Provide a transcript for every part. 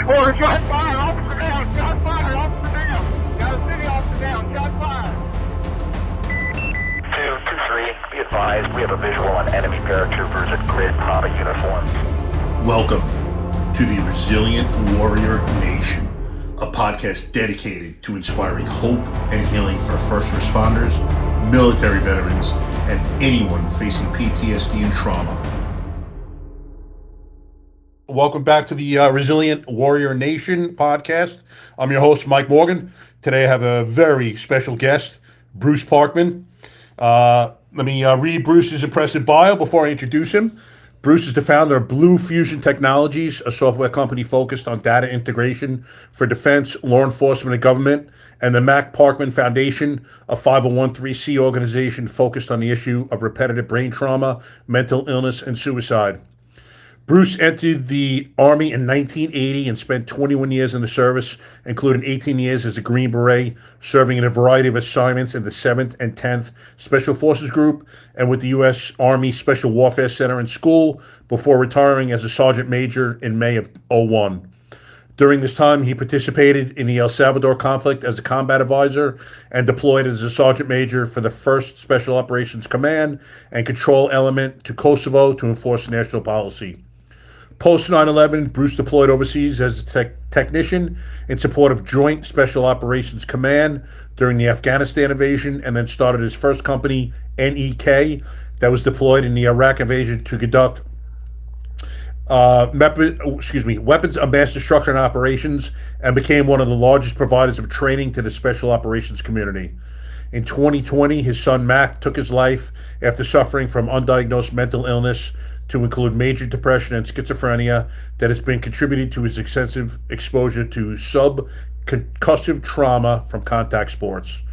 Or shot fire, officer down, shot fire, officer down. Got a city officer down, shot fire. 223, be advised, we have a visual on enemy paratroopers in grid Papa uniforms. Welcome to the Resilient Warrior Nation, a podcast dedicated to inspiring hope and healing for first responders, military veterans, and anyone facing PTSD and trauma. Welcome back to the Resilient Warrior Nation podcast. I'm your host, Mike Morgan. Today I have a very special guest, Bruce Parkman. Let me read Bruce's impressive bio before I introduce him. Bruce is the founder of Blue Fusion Technologies, a software company focused on data integration for defense, law enforcement, and government, and the Mac Parkman Foundation, a 501(c) organization focused on the issue of repetitive brain trauma, mental illness, and suicide. Bruce entered the Army in 1980 and spent 21 years in the service, including 18 years as a Green Beret, serving in a variety of assignments in the 7th and 10th Special Forces Group and with the U.S. Army Special Warfare Center and School before retiring as a Sergeant Major in May of 2001. During this time, he participated in the El Salvador conflict as a combat advisor and deployed as a Sergeant Major for the 1st Special Operations Command and Control Element to Kosovo to enforce national policy. Post 9/11, Bruce deployed overseas as a technician in support of Joint Special Operations Command during the Afghanistan invasion, and then started his first company, NEK, that was deployed in the Iraq invasion to conduct weapons of mass destruction operations, and became one of the largest providers of training to the special operations community. In 2020, his son Mac took his life after suffering from undiagnosed mental illness, to include major depression and schizophrenia, that has been contributed to his extensive exposure to subconcussive trauma from contact sports.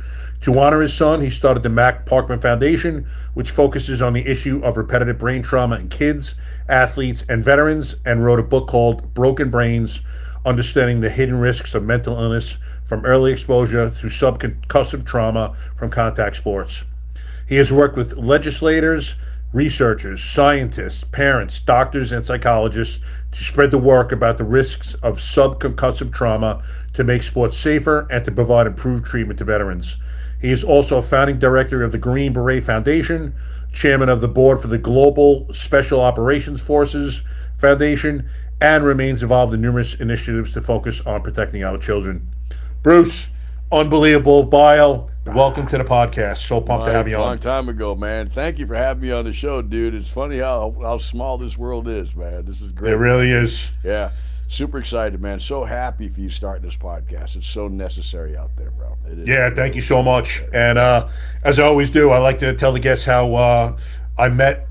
To honor his son, he started the Mac Parkman Foundation, which focuses on the issue of repetitive brain trauma in kids, athletes, and veterans, and wrote a book called Broken Brains: Understanding the Hidden Risks of Mental Illness from Early Exposure to Subconcussive Trauma from Contact Sports. He has worked with legislators, researchers, scientists, parents, doctors, and psychologists to spread the word about the risks of subconcussive trauma, to make sports safer, and to provide improved treatment to veterans. He is also a founding director of the Green Beret Foundation, chairman of the board for the Global Special Operations Forces Foundation, and remains involved in numerous initiatives to focus on protecting our children. Bruce, unbelievable bio. Welcome to the podcast. So pumped to have you on. Long time ago, man. Thank you for having me on the show, dude. It's funny how small this world is, man. This is great. It really is. Yeah. Super excited, man. So happy for you starting this podcast. It's so necessary out there, bro. It is. Yeah, thank you so much. And as I always do, I like to tell the guests how I met,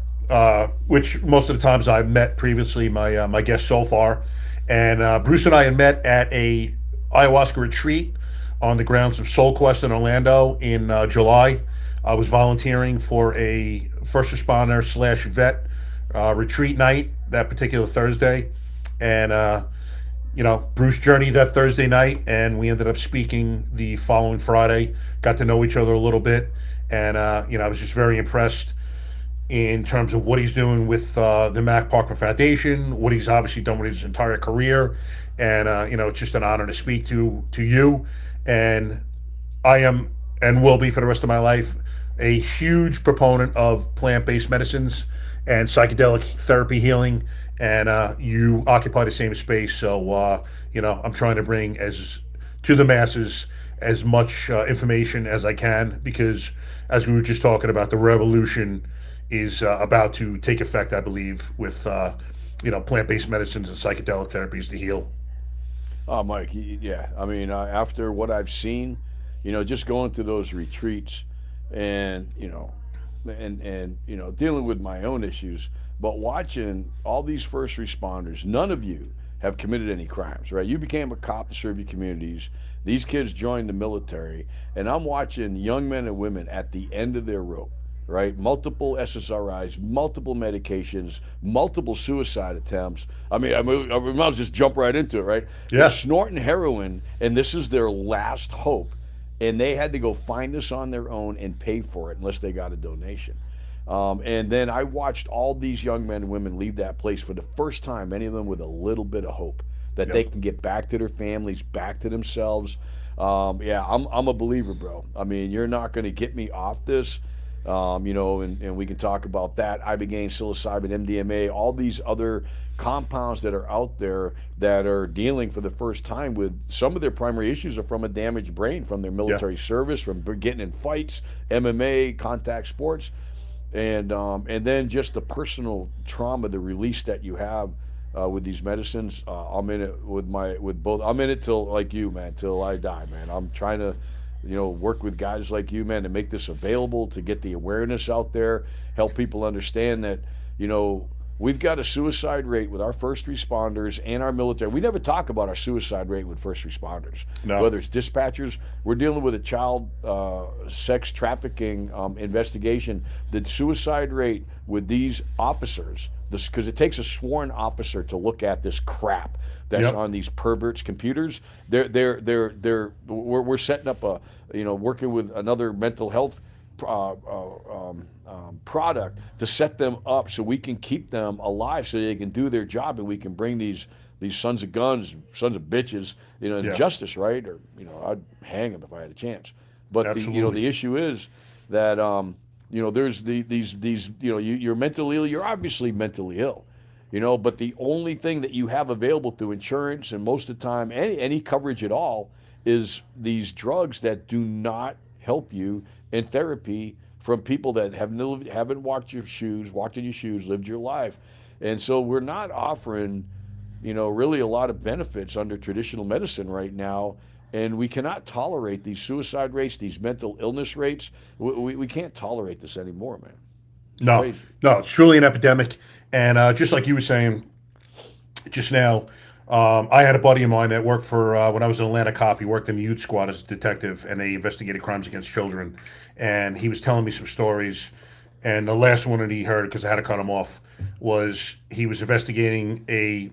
which most of the times I've met previously, my guests so far. And Bruce and I had met at a ayahuasca retreat on the grounds of Soul Quest in Orlando in July. I was volunteering for a first responder / vet retreat night that particular Thursday. And, Bruce journeyed that Thursday night, and we ended up speaking the following Friday, got to know each other a little bit. And, I was just very impressed in terms of what he's doing with the Mac Parkman Foundation, what he's obviously done with his entire career. And, it's just an honor to speak to you. And I am, and will be for the rest of my life, a huge proponent of plant-based medicines and psychedelic therapy healing. And you occupy the same space. So, I'm trying to bring to the masses as much information as I can, because as we were just talking about, the revolution is about to take effect, I believe, with, plant-based medicines and psychedelic therapies to heal. Oh, Mike, yeah. I mean, after what I've seen, just going to those retreats and, dealing with my own issues, but watching all these first responders, none of you have committed any crimes, right? You became a cop to serve your communities. These kids joined the military, and I'm watching young men and women at the end of their rope, right? Multiple SSRIs, multiple medications, multiple suicide attempts. I mean, I might as well just jump right into it, right? Yeah. They're snorting heroin, and this is their last hope. And they had to go find this on their own and pay for it unless they got a donation. And then I watched all these young men and women leave that place for the first time, many of them with a little bit of hope. that Yep. they can get back to their families, back to themselves. Yeah, I'm a believer, bro. I mean, you're not going to get me off this. And we can talk about that. Ibogaine, psilocybin, MDMA, all these other compounds that are out there that are dealing for the first time with some of their primary issues are from a damaged brain, from their military service, from getting in fights, MMA, contact sports, and then just the personal trauma, the release that you have with these medicines. I'm in it with both. I'm in it till like you, man, till I die, man. I'm trying to work with guys like you, man, to make this available, to get the awareness out there, help people understand that, we've got a suicide rate with our first responders and our military. We never talk about our suicide rate with first responders. No. Whether it's dispatchers, we're dealing with a child sex trafficking investigation. The suicide rate with these officers, because it takes a sworn officer to look at this crap that's Yep. on these perverts' computers. We're setting up working with another mental health product to set them up so we can keep them alive, so they can do their job, and we can bring these sons of guns, sons of bitches, to Yeah. justice, right? Or I'd hang them if I had a chance. But Absolutely. the issue is that there's these you're mentally ill. You're obviously mentally ill. But the only thing that you have available through insurance, and most of the time any coverage at all, is these drugs that do not help you in therapy from people that haven't walked in your shoes, lived your life. And so we're not offering, really a lot of benefits under traditional medicine right now. And we cannot tolerate these suicide rates, these mental illness rates. We can't tolerate this anymore, man. No, Crazy. no, it's truly an epidemic. And just like you were saying just now, I had a buddy of mine that worked for, when I was an Atlanta cop, he worked in the youth squad as a detective, and they investigated crimes against children. And he was telling me some stories. And the last one that he heard, because I had to cut him off, was he was investigating a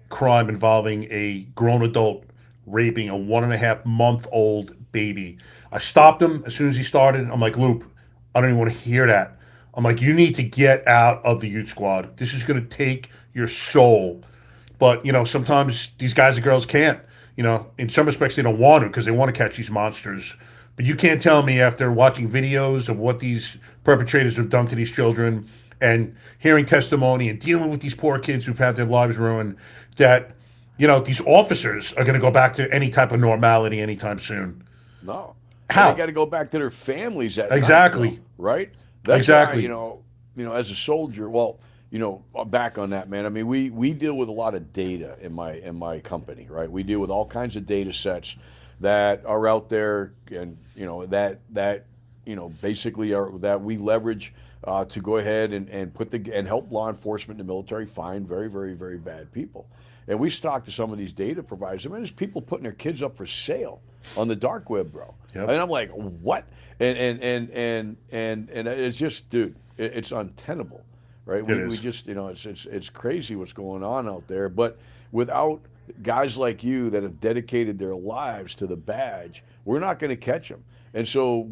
crime involving a grown adult raping a 1.5-month-old baby. I stopped him as soon as he started. I'm like, Loop, I don't even want to hear that. I'm like, you need to get out of the youth squad. This is going to take your soul. But, sometimes these guys and girls can't. In some respects, they don't want to because they want to catch these monsters. But you can't tell me after watching videos of what these perpetrators have done to these children and hearing testimony and dealing with these poor kids who've had their lives ruined that, these officers are going to go back to any type of normality anytime soon. No. How? They got to go back to their families at Exactly. night, though, right? That's Exactly. why, as a soldier, well, back on that, man. I mean, we deal with a lot of data in my company, right? We deal with all kinds of data sets that are out there, and that basically are that we leverage to go ahead and help law enforcement and the military find very, very, very bad people. And we talk to some of these data providers. I mean, there's people putting their kids up for sale on the dark web, bro. Yep. And I'm like, what? And it's just, dude, it's untenable, right? We just, it's crazy what's going on out there. But without guys like you that have dedicated their lives to the badge, we're not going to catch them. And so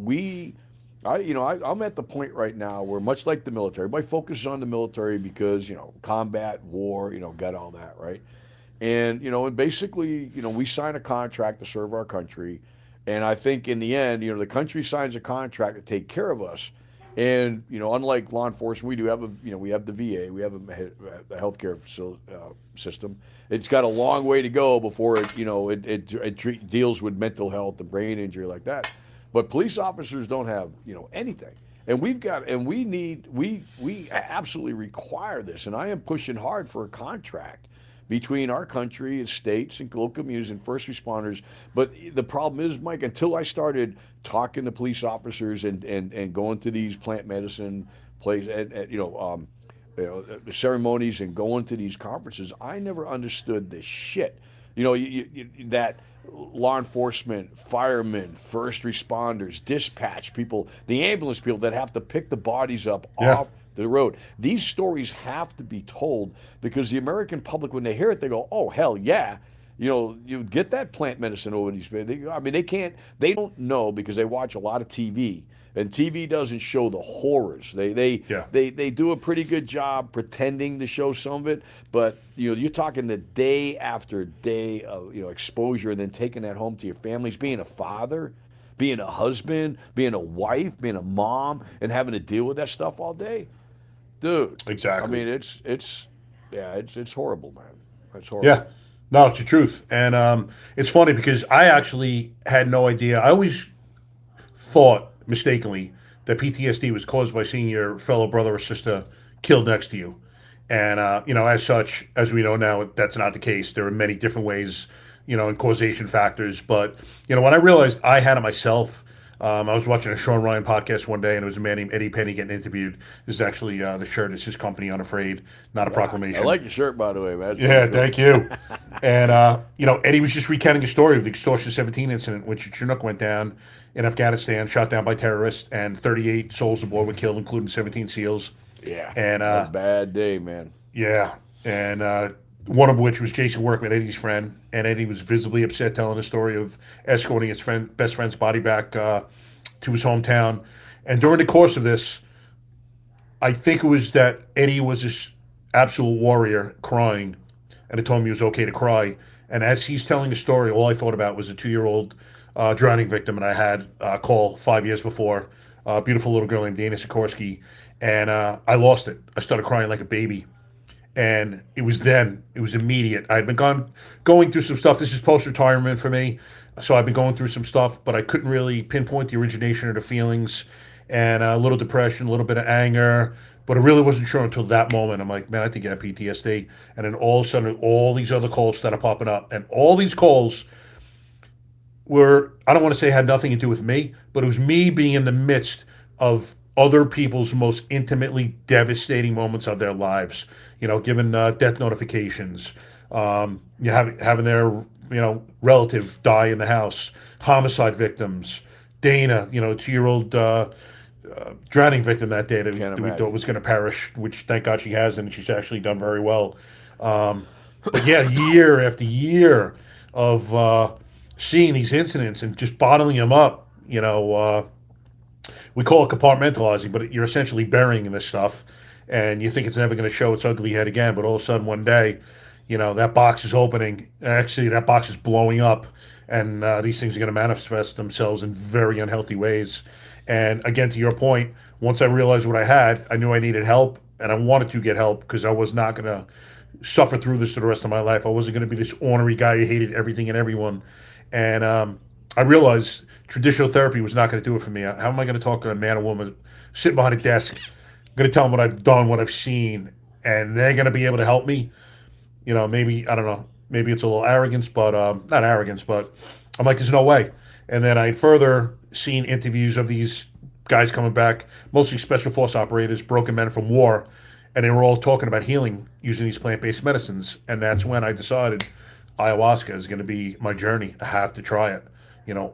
I'm at the point right now where, much like the military, my focus is on the military because, combat, war, got all that, right? And, and basically, we sign a contract to serve our country. And I think in the end, the country signs a contract to take care of us. And, unlike law enforcement, we do have we have the VA, we have a healthcare system. It's got a long way to go before it deals with mental health and brain injury like that. But police officers don't have, anything. And we absolutely require this. And I am pushing hard for a contract between our country and states and local communities and first responders. But the problem is, Mike, until I started talking to police officers and going to these plant medicine places and ceremonies and going to these conferences, I never understood this shit. That law enforcement, firemen, first responders, dispatch people, the ambulance people that have to pick the bodies up off the road. These stories have to be told because the American public, when they hear it, they go, "Oh, hell yeah." You get that plant medicine over these. They don't know because they watch a lot of TV And TV doesn't show the horrors. They do a pretty good job pretending to show some of it, but you're talking the day after day of exposure, and then taking that home to your families, being a father, being a husband, being a wife, being a mom, and having to deal with that stuff all day, dude. Exactly. I mean, it's horrible, man. It's horrible. Yeah. No, it's the truth. And it's funny because I actually had no idea. I always thought mistakenly that PTSD was caused by seeing your fellow brother or sister killed next to you. And, as such, as we know now, that's not the case. There are many different ways, and causation factors. But, when I realized I had it myself, I was watching a Sean Ryan podcast one day, and it was a man named Eddie Penny getting interviewed. This is actually the shirt is his company, Unafraid, not a proclamation. I like your shirt, by the way, man. Yeah, thank you. And, Eddie was just recounting a story of the Extortion 17 incident, which Chinook went down in Afghanistan, shot down by terrorists, and 38 souls aboard were killed, including 17 SEALs. Yeah, and a bad day, man. Yeah, and one of which was Jason Workman, Eddie's friend, and Eddie was visibly upset, telling the story of escorting his best friend's body back to his hometown. And during the course of this, I think it was that Eddie was this absolute warrior crying, and it told him he was okay to cry. And as he's telling the story, all I thought about was a 2-year-old drowning victim, and I had a call 5 years before, a beautiful little girl named Dana Sikorsky, and I lost it. I started crying like a baby. And it was immediate. I had been going through some stuff. This is post-retirement for me. So I've been going through some stuff, but I couldn't really pinpoint the origination of the feelings, and a little depression, a little bit of anger, but I really wasn't sure until that moment. I'm like, man, I think I have PTSD. And then all of a sudden, all these other calls started popping up. And all these calls were, I don't want to say had nothing to do with me, but it was me being in the midst of other people's most intimately devastating moments of their lives. Given death notifications, having their relative die in the house, homicide victims, Dana, 2-year-old drowning victim that day that we thought was going to perish, which thank God she hasn't, and she's actually done very well. But yeah, year after year of seeing these incidents and just bottling them up, we call it compartmentalizing, but you're essentially burying this stuff, and you think it's never going to show its ugly head again. But all of a sudden, one day, that box is opening. Actually, that box is blowing up, and these things are going to manifest themselves in very unhealthy ways. And again, to your point, once I realized what I had, I knew I needed help, and I wanted to get help because I was not going to suffer through this for the rest of my life. I wasn't going to be this ornery guy who hated everything and everyone. And I realized traditional therapy was not going to do it for me. How am I going to talk to a man or woman sitting behind a desk? I'm going to tell them what I've done, what I've seen, and they're going to be able to help me. Maybe, I don't know, maybe it's a little arrogance, but not arrogance, but I'm like, there's no way. And then I further seen interviews of these guys coming back, mostly special force operators, broken men from war, and they were all talking about healing using these plant-based medicines. And that's when I decided ayahuasca is going to be my journey. I have to try it.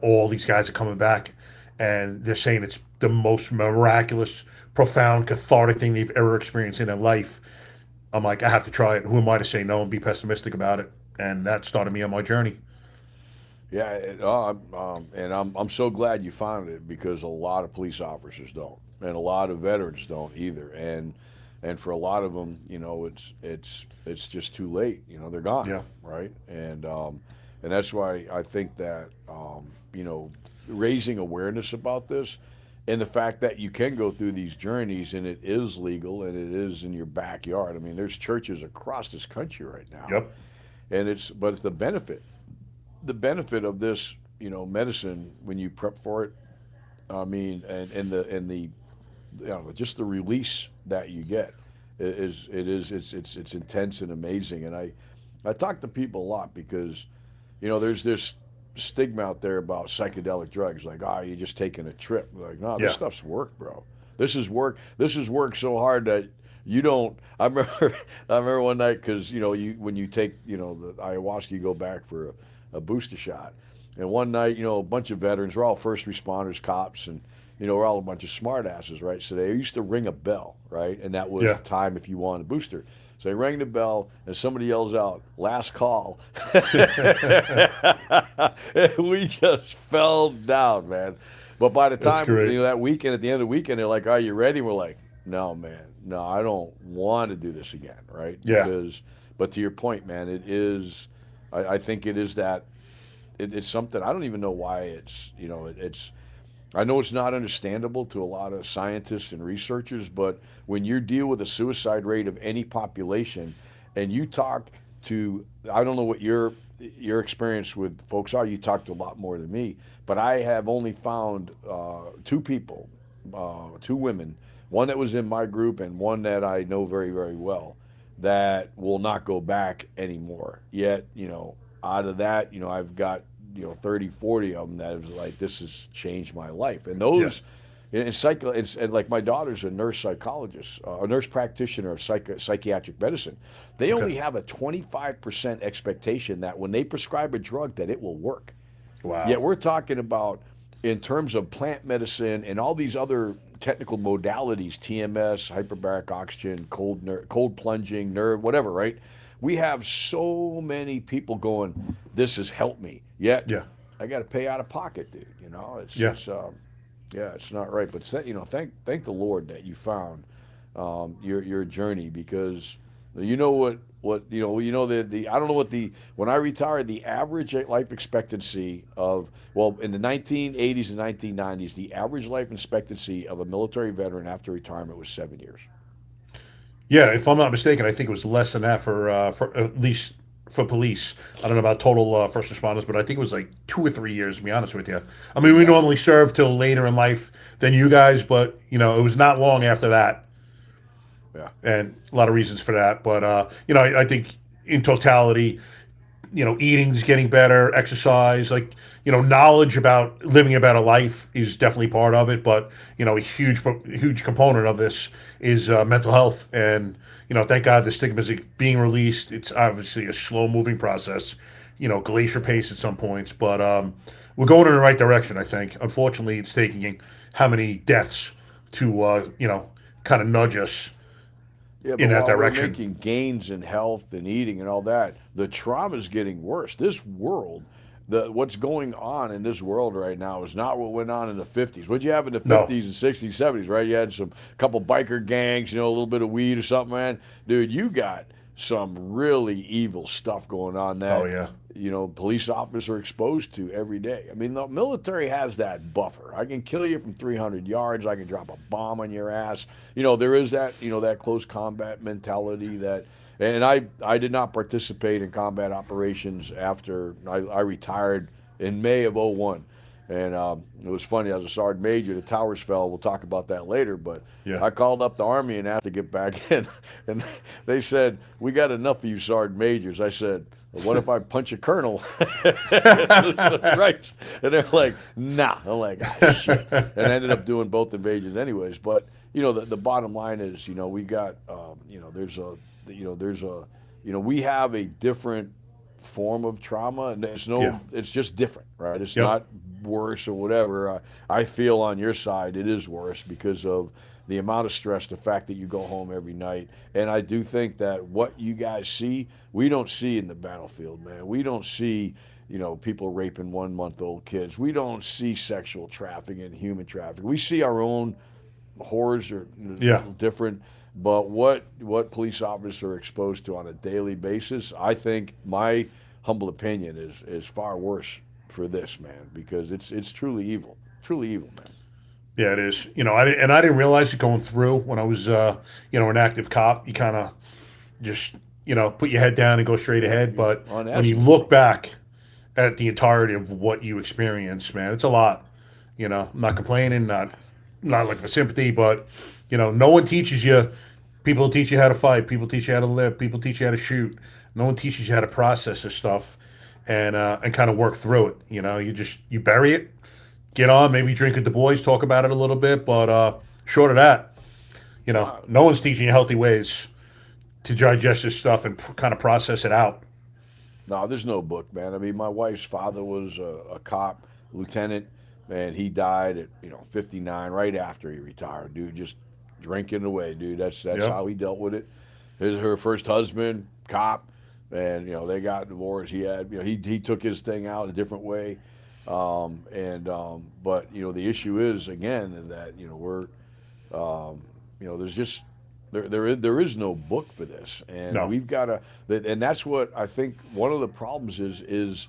All these guys are coming back, and they're saying it's the most miraculous, profound, cathartic thing they've ever experienced in their life. I'm like, I have to try it. Who am I to say no and be pessimistic about it? And that started me on my journey. Yeah, and I'm so glad you found it, because a lot of police officers don't, and a lot of veterans don't either. And for a lot of them, it's just too late. They're gone. Yeah. Right. And that's why I think that raising awareness about this, and the fact that you can go through these journeys and it is legal and it is in your backyard. I mean, there's churches across this country right now. Yep. And it's the benefit of this, medicine when you prep for it. I mean, and the just the release that you get it's intense and amazing. And I talk to people a lot because, there's this stigma out there about psychedelic drugs, like, you're just taking a trip. Like, no, this stuff's work, bro. This is work. This is work so hard that you don't. I remember one night, because when you take the ayahuasca, you go back for a booster shot, and one night a bunch of veterans, we're all first responders, cops, and we're all a bunch of smart asses, right? So they used to ring a bell, right, and that was the time if you wanted a booster. So they rang the bell, and somebody yells out, "Last call." And we just fell down, man. But by the That's time, great. that weekend, at the end of the weekend, they're like, "Are you ready?" We're like, "No, man, no, I don't want to do this again." Right? Yeah. But to your point, man, it is. I think it is that. It's something I don't even know why it's. I know it's not understandable to a lot of scientists and researchers, but when you deal with a suicide rate of any population, and you talk to, I don't know what your experience with folks are. You talked a lot more than me, but I have only found two people, two women, one that was in my group and one that I know very, very well, that will not go back anymore. Yet, out of that, I've got 30, 40 of them that is like, this has changed my life. And those, and like my daughter's a nurse psychologist, a nurse practitioner of psychiatric medicine. They only have a 25% expectation that when they prescribe a drug that it will work. Wow. Yet we're talking about, in terms of plant medicine and all these other technical modalities, TMS, hyperbaric oxygen, cold plunging, nerve, whatever, right? We have so many people going, this has helped me. Yet, I got to pay out of pocket, dude. It's not right. But thank the Lord that you found your journey, because you know what I don't know what when I retired, the average life expectancy of, in the 1980s and 1990s, the average life expectancy of a military veteran after retirement was 7 years. Yeah, if I'm not mistaken, I think it was less than that for at least for police. I don't know about total first responders, but I think it was like 2 or 3 years, to be honest with you. I mean, we normally serve till later in life than you guys, but it was not long after that. Yeah. And a lot of reasons for that. But I think in totality, eating's getting better, exercise, knowledge about living a better life is definitely part of it. But, a huge component of this is mental health. And, thank God the stigma is being released. It's obviously a slow moving process, glacier pace at some points. But we're going in the right direction, I think. Unfortunately, it's taking how many deaths to, kind of nudge us Yeah, but in that while direction. we're making gains in health and eating and all that, the trauma is getting worse. This world, what's going on in this world right now is not what went on in the 50s. What'd you have in the 50s and 60s, 70s, right? You had couple biker gangs, a little bit of weed or something, man. Dude, you got some really evil stuff going on that, Oh, yeah. Police officers are exposed to every day. I mean, the military has that buffer. I can kill you from 300 yards. I can drop a bomb on your ass. There is that, that close combat mentality that, and I did not participate in combat operations after I retired in May of '01. And it was funny, I was a sergeant major. The towers fell. We'll talk about that later. But I called up the Army and asked to get back in. And they said, we got enough of you sergeant majors. I said, well, what if I punch a colonel? Right. And they're like, nah. I'm like, oh, shit. And I ended up doing both invasions anyways. But, the bottom line is, we got, we have a different form of trauma, and it's just different, right? It's not worse or whatever. I feel on your side it is worse because of the amount of stress, the fact that you go home every night. And I do think that what you guys see, we don't see in the battlefield, man. We don't see, people raping 1-month-old kids. We don't see sexual trafficking and human trafficking. We see our own horrors are different. But what police officers are exposed to on a daily basis, I think my humble opinion is far worse for this, man, because it's truly evil, man. Yeah, it is. I didn't realize it going through when I was, an active cop. You kind of just, put your head down and go straight ahead. But when you look back at the entirety of what you experienced, man, it's a lot. I'm not complaining, not looking for sympathy, but no one teaches you. People teach you how to fight. People teach you how to live. People teach you how to shoot. No one teaches you how to process this stuff and kind of work through it. You bury it, get on, maybe drink with the boys, talk about it a little bit, but short of that, no one's teaching you healthy ways to digest this stuff and kind of process it out. No, there's no book, man. I mean, my wife's father was a cop, lieutenant, and he died at 59, right after he retired. Dude, just drinking away, dude. That's how he dealt with it. Her first husband, cop, and they got divorced. He had he took his thing out a different way. But the issue is again that we're there's just there is no book for this, and No. we've got to, and that's what I think one of the problems is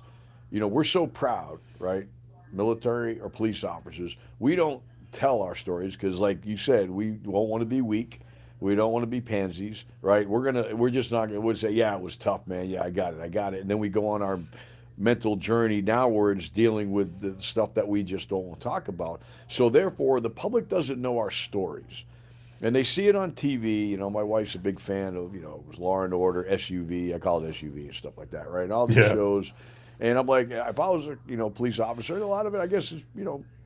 we're so proud, right? Military or police officers, we don't tell our stories because, like you said, we don't want to be weak. We don't want to be pansies, right? We're just not gonna. We'll say, yeah, it was tough, man. Yeah, I got it, and then we go on our mental journey downwards dealing with the stuff that we just don't want to talk about. So therefore, the public doesn't know our stories. And they see it on TV. My wife's a big fan of, it was Law and Order, SUV. I call it SUV and stuff like that, right? And all these Yeah. shows. And I'm like, if I was a, police officer, a lot of it, I guess, is,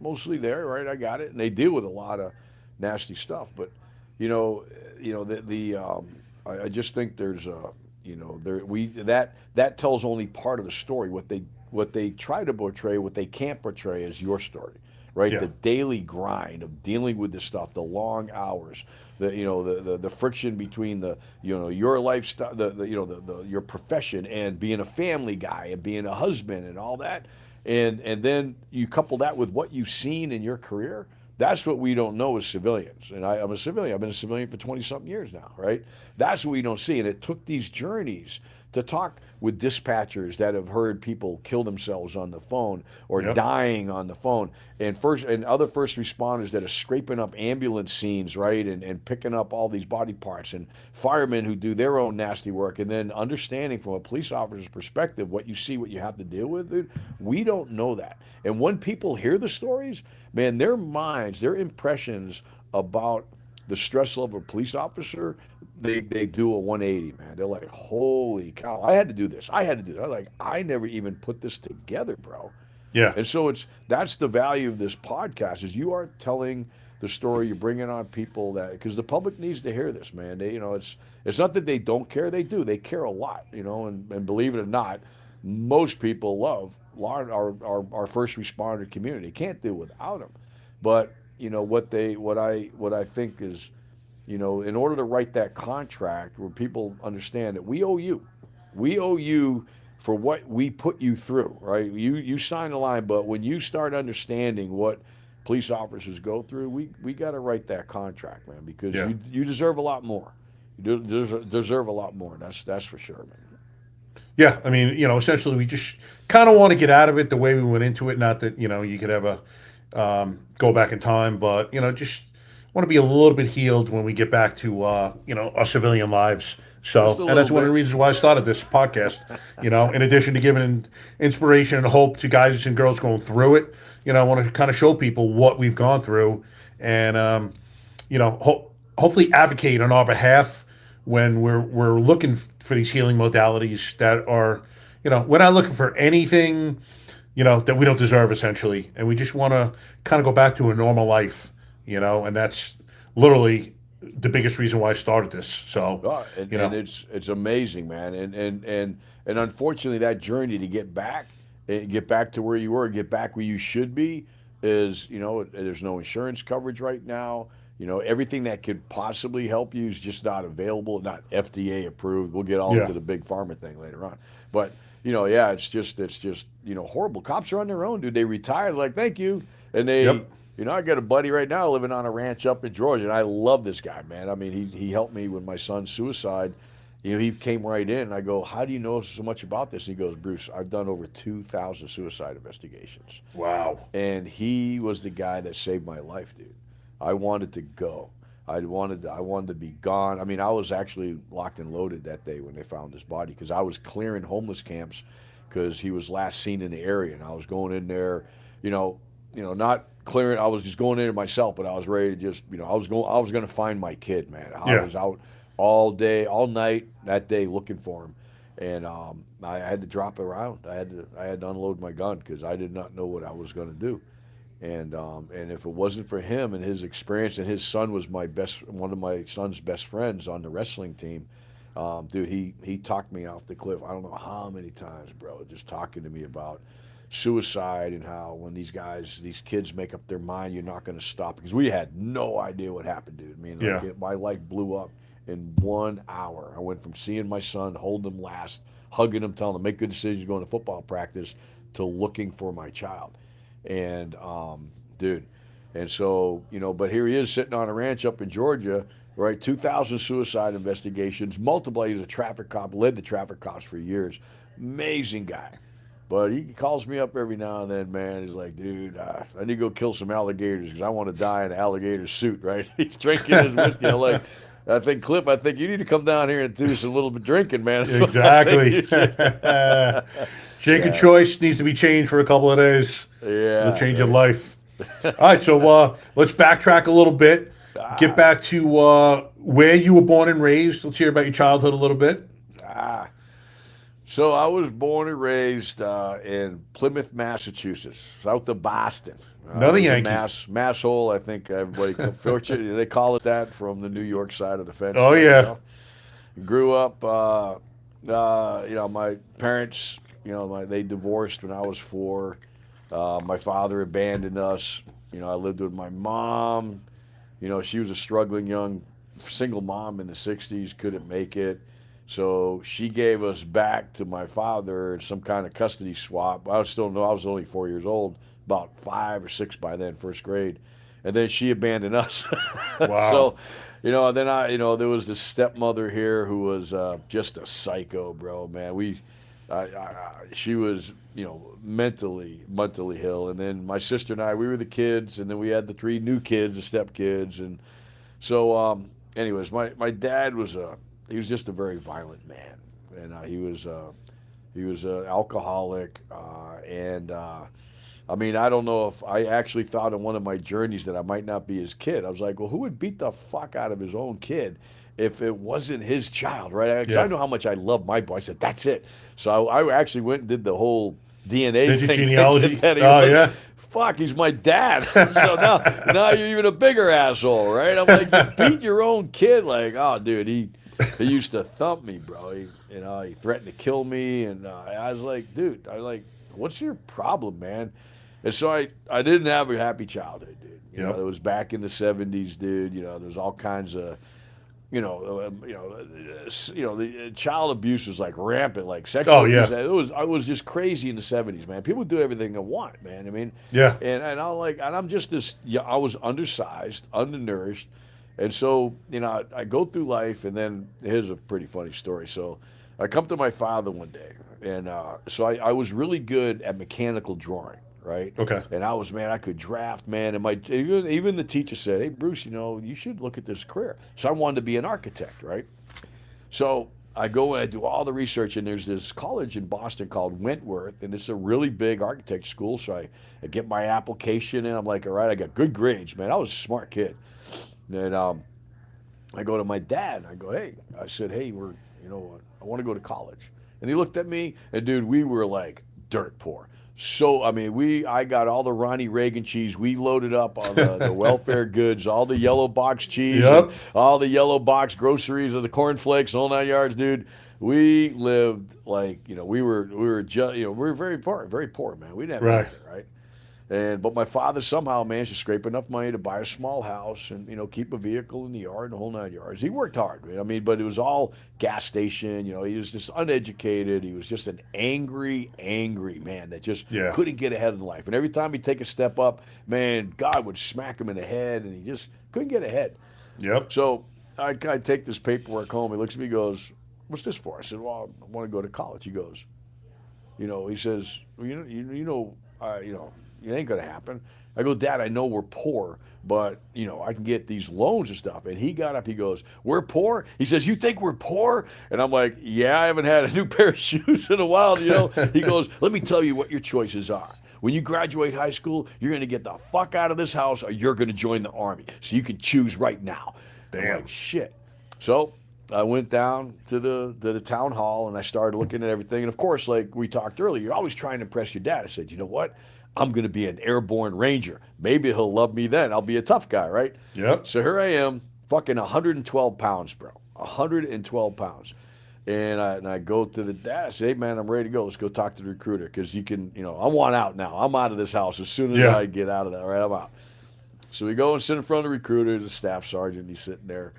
mostly there, right? I got it. And they deal with a lot of nasty stuff. But, I just think there's that tells only part of the story. What they try to portray, what they can't portray is your story, right? Yeah. The daily grind of dealing with this stuff, the long hours, the friction between your lifestyle, your profession and being a family guy and being a husband and all that, and then you couple that with what you've seen in your career. That's what we don't know as civilians. And I'm a civilian. I've been a civilian for 20-something years now, right? That's what we don't see. And it took these journeys to talk with dispatchers that have heard people kill themselves on the phone or Yep. dying on the phone, and other first responders that are scraping up ambulance scenes, right, and picking up all these body parts, and firemen who do their own nasty work, and then understanding from a police officer's perspective what you see, what you have to deal with, dude. We don't know that. And when people hear the stories, man, their minds, their impressions about the stress level of a police officer, they do a 180, man. They're like, holy cow, I had to do this. I had to do that. I'm like, I never even put this together, bro. Yeah. And so that's the value of this podcast is you are telling the story. You're bringing on people because the public needs to hear this, man. They, it's not that they don't care. They do. They care a lot, and believe it or not, most people love our first responder community. Can't do without them. But what I think is, in order to write that contract where people understand that we owe you for what we put you through, right? You sign the line, but when you start understanding what police officers go through, we got to write that contract, man, because Yeah. you deserve a lot more. You deserve a lot more. That's for sure, man. Yeah, I mean, essentially, we just kind of want to get out of it the way we went into it. Not that you could ever go back in time, but just want to be a little bit healed when we get back to our civilian lives. Just So, a and little that's one of the bit. reasons why I started this podcast. In addition to giving inspiration and hope to guys and girls going through it, I want to kind of show people what we've gone through, and hopefully advocate on our behalf when we're looking for these healing modalities that are, we're not looking for anything, that we don't deserve essentially, and we just want to kind of go back to a normal life, and that's literally the biggest reason why I started this. So, And it's amazing, man. And unfortunately, that journey to get back to where you were, get back where you should be, is there's no insurance coverage right now. Everything that could possibly help you is just not available, not FDA approved. We'll get all Yeah. into the big pharma thing later on. But, yeah, it's just horrible. Cops are on their own, dude. They retired, like, thank you. And they, Yep. I got a buddy right now living on a ranch up in Georgia, and I love this guy, man. I mean, he helped me with my son's suicide. He came right in, and I go, how do you know so much about this? And he goes, Bruce, I've done over 2,000 suicide investigations. wow. And he was the guy that saved my life, dude. I wanted to go. I wanted to be gone. I mean, I was actually locked and loaded that day when they found his body because I was clearing homeless camps because he was last seen in the area, and I was going in there, not clearing. I was just going in there myself, but I was ready to just, I was going to find my kid, man. I Yeah. was out all day, all night that day looking for him, and I had to drop around. I had to unload my gun because I did not know what I was going to do. And if it wasn't for him and his experience, and his son was one of my son's best friends on the wrestling team, dude, he talked me off the cliff. I don't know how many times, bro, just talking to me about suicide and how when these kids make up their mind, you're not going to stop, because we had no idea what happened, dude. I mean, Yeah. my life blew up in 1 hour. I went from seeing my son, holding him last, hugging him, telling him make good decisions, going to football practice, to looking for my child. And dude, and so but here he is sitting on a ranch up in Georgia, right? 2,000 suicide investigations, multiple. He was a traffic cop, led the traffic cops for years. Amazing guy. But he calls me up every now and then, man. He's like, dude, I need to go kill some alligators because I want to die in an alligator suit, right? He's drinking his whiskey. I'm like, Clip, I think you need to come down here and do some little bit drinking, man. That's exactly. Jacob Choice needs to be changed for a couple of days. Yeah. It'll change your life. All right, so let's backtrack a little bit. Get back to where you were born and raised. Let's hear about your childhood a little bit. So I was born and raised in Plymouth, Massachusetts, south of Boston. Another Yankee. Mass hole, I think everybody fortunately they call it that from the New York side of the fence. Oh, yeah. Grew up, my parents, they divorced when I was 4. My father abandoned us. I lived with my mom. She was a struggling young single mom in the 60s, couldn't make it. So she gave us back to my father in some kind of custody swap. I was only 4 years old, about 5 or 6 by then, first grade. And then she abandoned us. Wow. So, then there was this stepmother here who was just a psycho, bro, man. She was, mentally ill. And then my sister and I, we were the kids, and then we had the 3 new kids, the stepkids. And so, anyways, my dad was he was just a very violent man, and he was an alcoholic, and I mean, I don't know if I actually thought in one of my journeys that I might not be his kid. I was like, well, who would beat the fuck out of his own kid if it wasn't his child, right? Because I know how much I love my boy. I said, that's it. So I actually went and did the whole DNA thing. Genealogy? Fuck, he's my dad. So now you're even a bigger asshole, right? I'm like, you beat your own kid. Like, oh, dude, he used to thump me, bro. He threatened to kill me, and I was like, dude, what's your problem, man? And so I didn't have a happy childhood, dude. It was back in the 70s, dude. There was all kinds of, the child abuse was like rampant, like sexual abuse. I was just crazy in the 70s, man. People do everything they want, man. I mean, And I'm just this. I was undersized, undernourished. And so, I go through life, and then here's a pretty funny story. So I come to my father one day, and so I was really good at mechanical drawing, right? Okay. And I could draft, man. And even the teacher said, hey, Bruce, you should look at this career. So I wanted to be an architect, right? So I go and I do all the research, and there's this college in Boston called Wentworth, and it's a really big architect school. So I get my application, and I'm like, all right, I got good grades, man. I was a smart kid. And I go to my dad, and I go, hey, I want to go to college. And he looked at me, and dude, we were like dirt poor. So, I mean, I got all the Ronnie Reagan cheese. We loaded up on the welfare goods, all the yellow box cheese, and all the yellow box groceries and the cornflakes, all 9 yards, dude. We lived like, we were just, we were very poor, man. We didn't have anything, right? But my father somehow managed to scrape enough money to buy a small house and, keep a vehicle in the yard, the whole 9 yards. He worked hard, I mean, but it was all gas station. He was just uneducated. He was just an angry man that just couldn't get ahead in life. And every time he'd take a step up, man, God would smack him in the head, and he just couldn't get ahead. Yep. So I take this paperwork home. He looks at me and goes, what's this for? I said, well, I want to go to college. He goes, he says, well, it ain't going to happen. I go, Dad, I know we're poor, but, I can get these loans and stuff. And he got up, he goes, we're poor? He says, you think we're poor? And I'm like, yeah, I haven't had a new pair of shoes in a while, He goes, let me tell you what your choices are. When you graduate high school, you're going to get the fuck out of this house, or you're going to join the Army. So you can choose right now. Damn. I'm like, shit. So I went down to the town hall, and I started looking at everything. And, of course, like we talked earlier, you're always trying to impress your dad. I said, you know what? I'm going to be an airborne ranger. Maybe he'll love me then. I'll be a tough guy, right? Yep. So here I am, fucking 112 pounds, bro. 112 pounds. And I go to the dad. I say, hey, man, I'm ready to go. Let's go talk to the recruiter because you can, I want out now. I'm out of this house as soon as I get out of that, right? I'm out. So we go and sit in front of the recruiter, the staff sergeant. He's sitting there.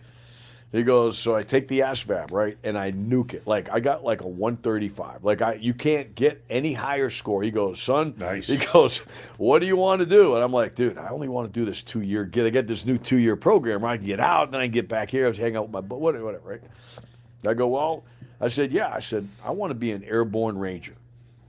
He goes, so I take the ASVAB, right, and I nuke it. Like, I got like a 135. Like, you can't get any higher score. He goes, son, Nice. He goes, what do you want to do? And I'm like, dude, I only want to do this 2-year, I get this new 2-year program where I can get out, and then I can get back here, I hang out with my, whatever, right? I go, well, I said, yeah. I said, I want to be an airborne ranger.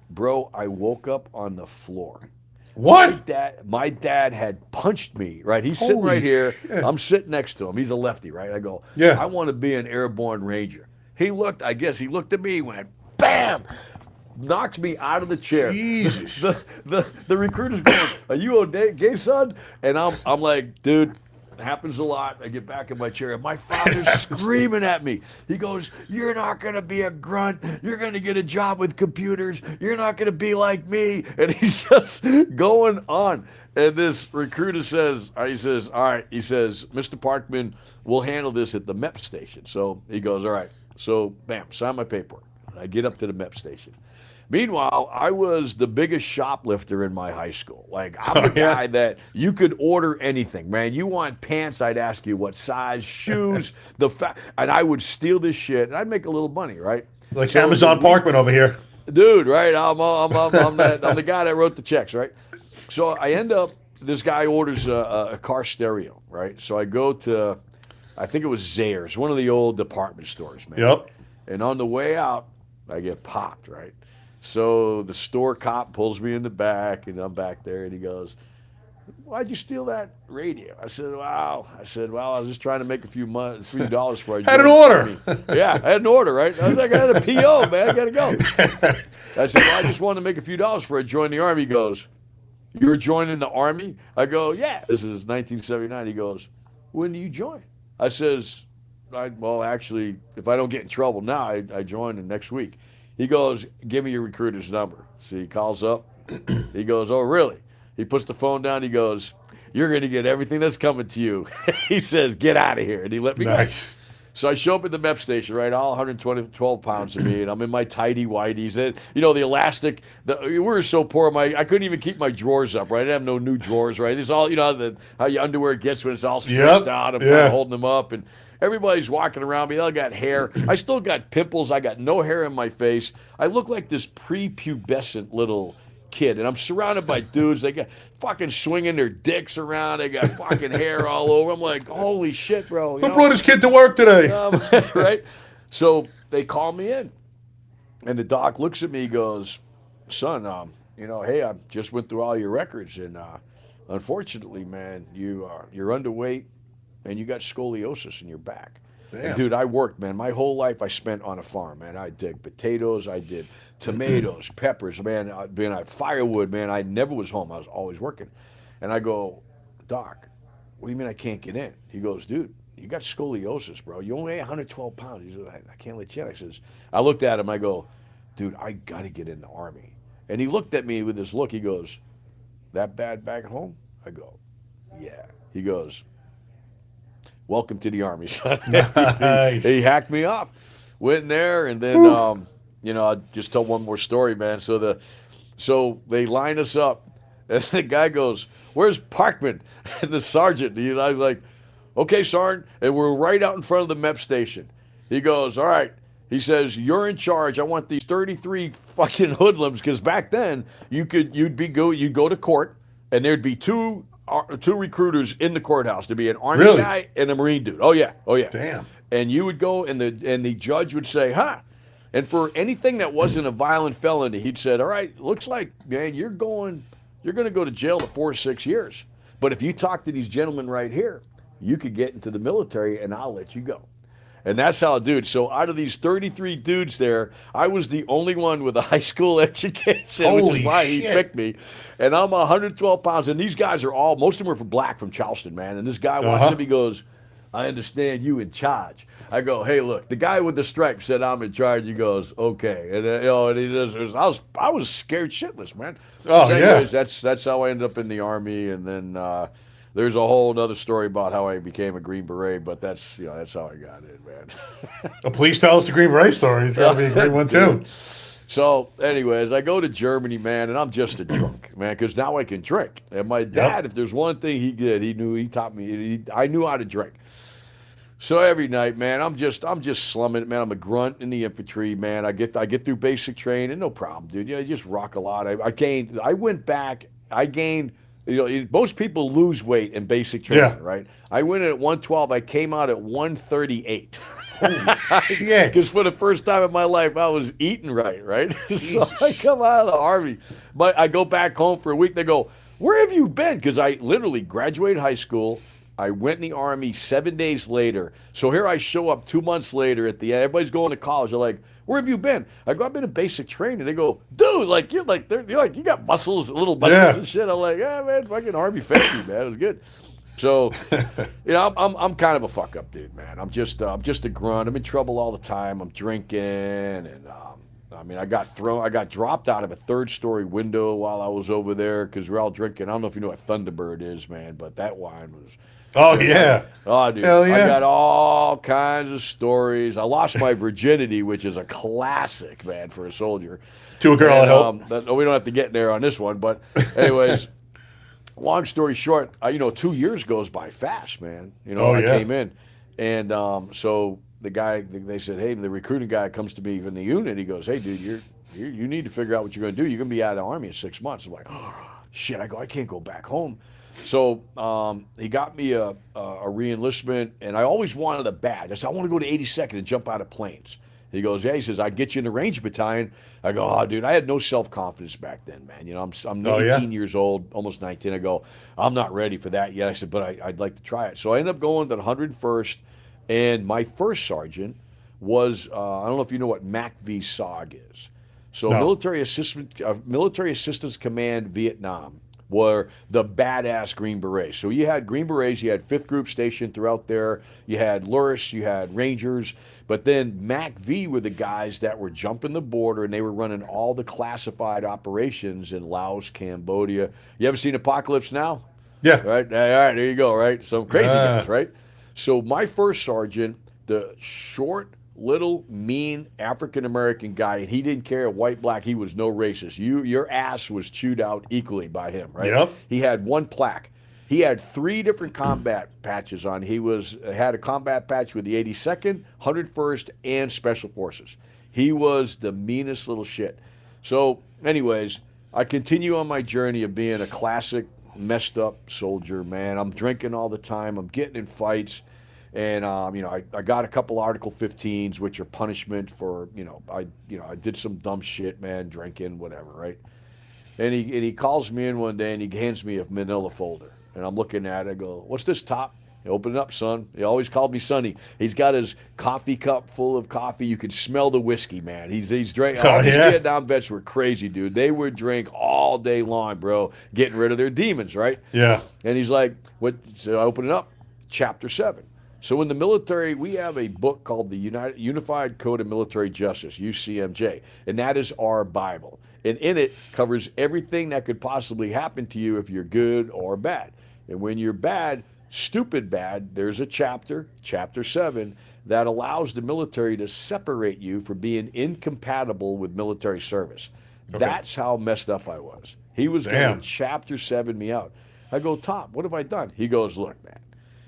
Bro, I woke up on the floor. What? My dad had punched me, right? He's sitting Holy right here. shit. I'm sitting next to him. He's a lefty, right? I go, Yeah. I want to be an airborne ranger. He looked at me, went, bam, knocked me out of the chair. Jesus. The recruiter's going, are you okay, son? And I'm like, dude, it happens a lot. I get back in my chair, and my father's screaming at me. He goes, you're not going to be a grunt. You're going to get a job with computers. You're not going to be like me. And he's just going on. And this recruiter says, all right, Mr. Parkman, we'll handle this at the MEP station. So he goes, all right. So, bam, sign my paperwork. I get up to the MEP station. Meanwhile, I was the biggest shoplifter in my high school. Like, I'm the guy that you could order anything, man. You want pants, I'd ask you what size, shoes, and I would steal this shit, and I'd make a little money, right? Like so Amazon Parkman over here. Dude, right? I'm the guy that wrote the checks, right? So I end up, this guy orders a car stereo, right? So I go to, I think it was Zayre's, one of the old department stores, man. Yep. And on the way out, I get popped, right? So the store cop pulls me in the back, and I'm back there, and he goes, why'd you steal that radio? I said, well, I was just trying to make a few dollars for I Had an order. Yeah, I had an order, right? I was like, I had a PO, man. I got to go. I said, well, I just wanted to make a few dollars before I joined the Army. He goes, you were joining the Army? I go, yeah. This is 1979. He goes, when do you join? I says, well, actually, if I don't get in trouble now, I join the next week. He goes, give me your recruiter's number. So he calls up. He goes, oh, really? He puts the phone down. He goes, you're going to get everything that's coming to you. He says, get out of here. And he let me go. So I show up at the MEP station, right, all 112 pounds of me, and I'm in my tighty whities. And, the elastic, we were so poor, I couldn't even keep my drawers up, right? I didn't have no new drawers, right? It's all, how your underwear gets when it's all stretched out. I'm kind of holding them up, and everybody's walking around me. They all got hair. I still got pimples. I got no hair in my face. I look like this prepubescent little kid, and I'm surrounded by dudes. They got fucking swinging their dicks around. They got fucking hair all over. I'm like, holy shit, bro. Who brought his kid to work today? Right? So they call me in, and the doc looks at me. He goes, son, hey, I just went through all your records, and unfortunately, man, you're underweight, and you got scoliosis in your back. And dude, I worked, man. My whole life I spent on a farm, man. I did potatoes, I did tomatoes, peppers, man. Firewood, man. I never was home. I was always working. And I go, Doc, what do you mean I can't get in? He goes, dude, you got scoliosis, bro. You only weigh 112 pounds. He says, I can't let you in. I looked at him. I go, dude, I got to get in the Army. And he looked at me with this look. He goes, that bad back home? I go, yeah. He goes, welcome to the Army, son. Nice. He hacked me off. Went in there, and then, I'll just tell one more story, man. So they line us up, and the guy goes, where's Parkman? And the sergeant, I was like, okay, Sergeant. And we're right out in front of the MEP station. He goes, all right. He says, you're in charge. I want these 33 fucking hoodlums, because back then you'd go to court, and there'd be two recruiters in the courthouse. To be an Army guy and a Marine dude. Oh yeah. Damn. And you would go, and the judge would say, huh? And for anything that wasn't a violent felony, he'd said, all right, looks like, man, you're going to go to jail for 4 or 6 years. But if you talk to these gentlemen right here, you could get into the military, and I'll let you go. And that's how, dude. So out of these 33 dudes there, I was the only one with a high school education, which is why he picked me. And I'm 112 pounds. And these guys are most of them are black from Charleston, man. And this guy walks up, he goes, I understand you in charge. I go, hey, look, the guy with the stripe said I'm in charge. He goes, okay. And and he does. I was scared shitless, man. Oh, so anyways, that's how I ended up in the Army. And then there's a whole other story about how I became a Green Beret, but that's how I got in, man. Well, please tell us the Green Beret story. It's got to be a great one, too. So, anyways, I go to Germany, man, and I'm just a drunk, man, because now I can drink. And my dad, if there's one thing he did, he taught me, I knew how to drink. So every night, man, I'm just slumming it, man. I'm a grunt in the infantry, man. I get through basic training, no problem, dude. You just rock a lot. I went back, I gained. Most people lose weight in basic training, Yeah. right? I went in at 112. I came out at 138. Shit. Because for the first time in my life, I was eating right? So I come out of the Army, but I go back home for a week. They go, "Where have you been?" Because I literally graduated high school. I went in the Army 7 days later. So here I show up 2 months later at the end. Everybody's going to college. They're like, "Where have you been?" I go, "I've been in basic training." They go, "Dude, you're like you got muscles, little muscles and shit." I'm like, "Yeah, man, fucking Army fed me, man. It was good." So, I'm kind of a fuck up dude, man. I'm just a grunt. I'm in trouble all the time. I'm drinking, and I got dropped out of a 3rd-story window while I was over there because we're all drinking. I don't know if you know what Thunderbird is, man, but that wine was. Oh, yeah. Oh, dude, Hell yeah. I got all kinds of stories. I lost my virginity, which is a classic, man, for a soldier. To a girl, I hope. We don't have to get there on this one, but anyways. Long story short, 2 years goes by fast, man. I came in, and so the guy, they said, "Hey," the recruiting guy comes to me in the unit. He goes, "Hey, dude, you need to figure out what you're going to do. You're going to be out of the Army in 6 months." I'm like, "Oh, shit!" I go, "I can't go back home." So he got me a re-enlistment, and I always wanted a badge. I said, "I want to go to 82nd and jump out of planes." He goes, "Yeah." He says, "I'd get you in the Ranger Battalion." I go, "Oh, dude, I had no self-confidence back then, man. I'm 18 years old, almost 19. I go, I'm not ready for that yet." I said, "But I'd like to try it." So I ended up going to the 101st, and my first sergeant was, I don't know if you know what MACV SOG is. So No. Military Assistance Command Vietnam were the badass Green Berets. So you had Green Berets, you had 5th Group stationed throughout there, you had Luris, you had Rangers, but then MACV were the guys that were jumping the border, and they were running all the classified operations in Laos, Cambodia. You ever seen Apocalypse Now? Yeah. Right? All right, there you go, right? Some crazy guys, right? So my first sergeant, the short, little, mean African-American guy, and he didn't care white, black, he was no racist. Your ass was chewed out equally by him, right? Yep. He had one plaque. He had 3 different combat patches on. He had a combat patch with the 82nd, 101st, and Special Forces. He was the meanest little shit. So, anyways, I continue on my journey of being a classic messed up soldier, man. I'm drinking all the time. I'm getting in fights. And I got a couple Article 15s, which are punishment for I did some dumb shit, man, drinking, whatever, right? And he calls me in one day and he hands me a manila folder, and I'm looking at it. I go, "What's this, Top?" He opened it up, son. He always called me Sonny. He's got his coffee cup full of coffee. You could smell the whiskey, man. He's drinking. All these Vietnam vets were crazy, dude. They would drink all day long, bro, getting rid of their demons, right? Yeah. And he's like, "What?" So I open it up, Chapter 7. So in the military, we have a book called the Unified Code of Military Justice, UCMJ, and that is our Bible. And in it covers everything that could possibly happen to you if you're good or bad. And when you're bad, stupid bad, there's a chapter, Chapter 7, that allows the military to separate you for being incompatible with military service. Okay. That's how messed up I was. He was going to Chapter 7 me out. I go, "Top, what have I done?" He goes, "Look, man."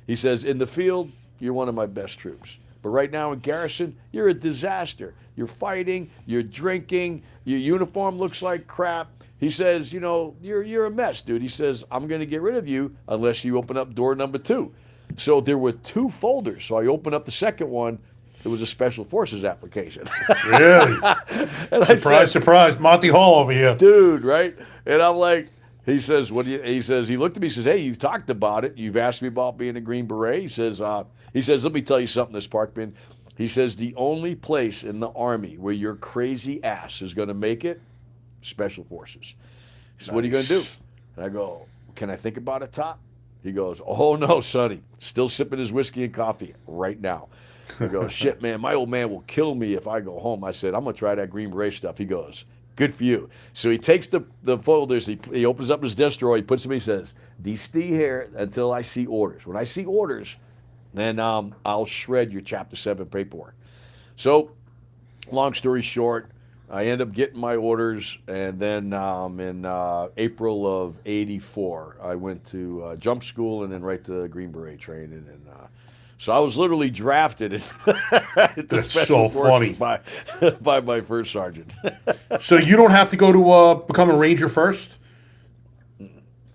He says, "In the field, you're one of my best troops. But right now in garrison, you're a disaster. You're fighting, you're drinking, your uniform looks like crap." He says, "You're a mess, dude." He says, "I'm going to get rid of you unless you open up door number 2. So there were 2 folders. So I opened up the second one. It was a Special Forces application. Really? And Surprise. Monty Hall over here. Dude, right? And I'm like, he says, he looked at me, he says, "Hey, you've talked about it. You've asked me about being a Green Beret." He says, "Let me tell you something, this Parkman." He says, "The only place in the Army where your crazy ass is going to make it, Special Forces." He says, "What are you going to do?" And I go, "Can I think about it, Top?" He goes, "Oh, no, Sonny." Still sipping his whiskey and coffee right now. I go, "Shit, man, my old man will kill me if I go home." I said, "I'm going to try that Green Beret stuff." He goes, "Good for you." So he takes the folders, he opens up his desk drawer, he puts them, he says, "These stay here until I see orders. When I see orders, then I'll shred your Chapter 7 paperwork." So, long story short, I end up getting my orders, and then in April of '84, I went to jump school and then right to Green Beret training. And So I was literally drafted at the That's special so funny. forces by my first sergeant. So you don't have to go to become a ranger first,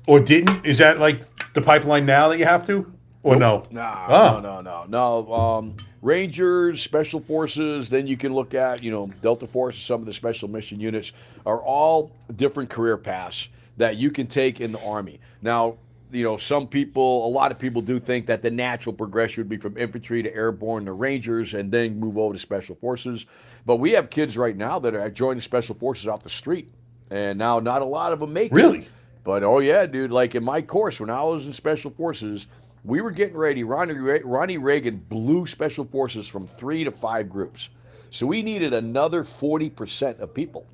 or didn't? Is that like the pipeline now that you have to, or no? Nah, no. Rangers, special forces. Then you can look at Delta Force, some of the special mission units are all different career paths that you can take in the Army. Now, a lot of people do think that the natural progression would be from infantry to airborne to Rangers and then move over to special forces. But we have kids right now that are joining special forces off the street, and now not a lot of them make it. Really? But oh yeah, dude! Like in my course when I was in special forces, we were getting ready. Ronnie Reagan blew special forces from 3 to 5 groups, so we needed another 40% of people.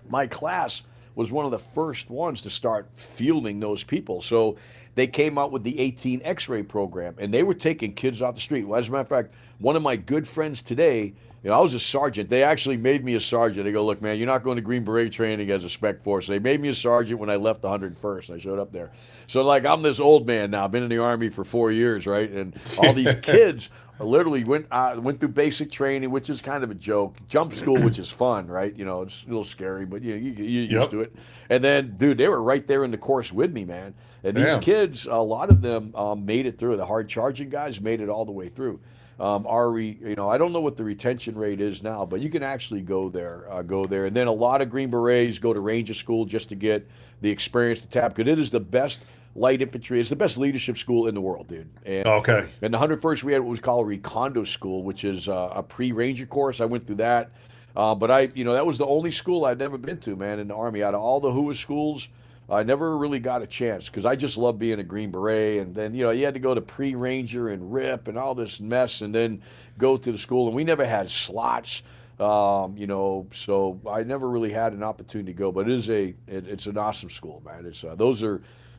My class was one of the first ones to start fielding those people. So they came out with the 18 X-ray program, and they were taking kids off the street. Well, as a matter of fact, one of my good friends today, I was a sergeant. They actually made me a sergeant. They go, look, man, you're not going to Green Beret training as a spec force. They made me a sergeant when I left the 101st, and I showed up there. So, like, I'm this old man now. I've been in the Army for 4 years, right? And all these kids literally went through basic training, which is kind of a joke. Jump school, which is fun, right? It's a little scary, but you used to it. And then, dude, they were right there in the course with me, man. And these kids, a lot of them made it through. The hard charging guys made it all the way through. I don't know what the retention rate is now, but you can actually go there. And then a lot of Green Berets go to Ranger School just to get the experience to tap, because it is the best light infantry. It's the best leadership school in the world, dude. And, Okay. And the 101st, we had what was called a Recondo School, which is a pre-Ranger course. I went through that. But that was the only school I'd never been to, man, in the Army. Out of all the WHOA schools, I never really got a chance because I just love being a Green Beret. And then, you had to go to pre-Ranger and RIP and all this mess and then go to the school. And we never had slots, so I never really had an opportunity to go. But it's an awesome school, man.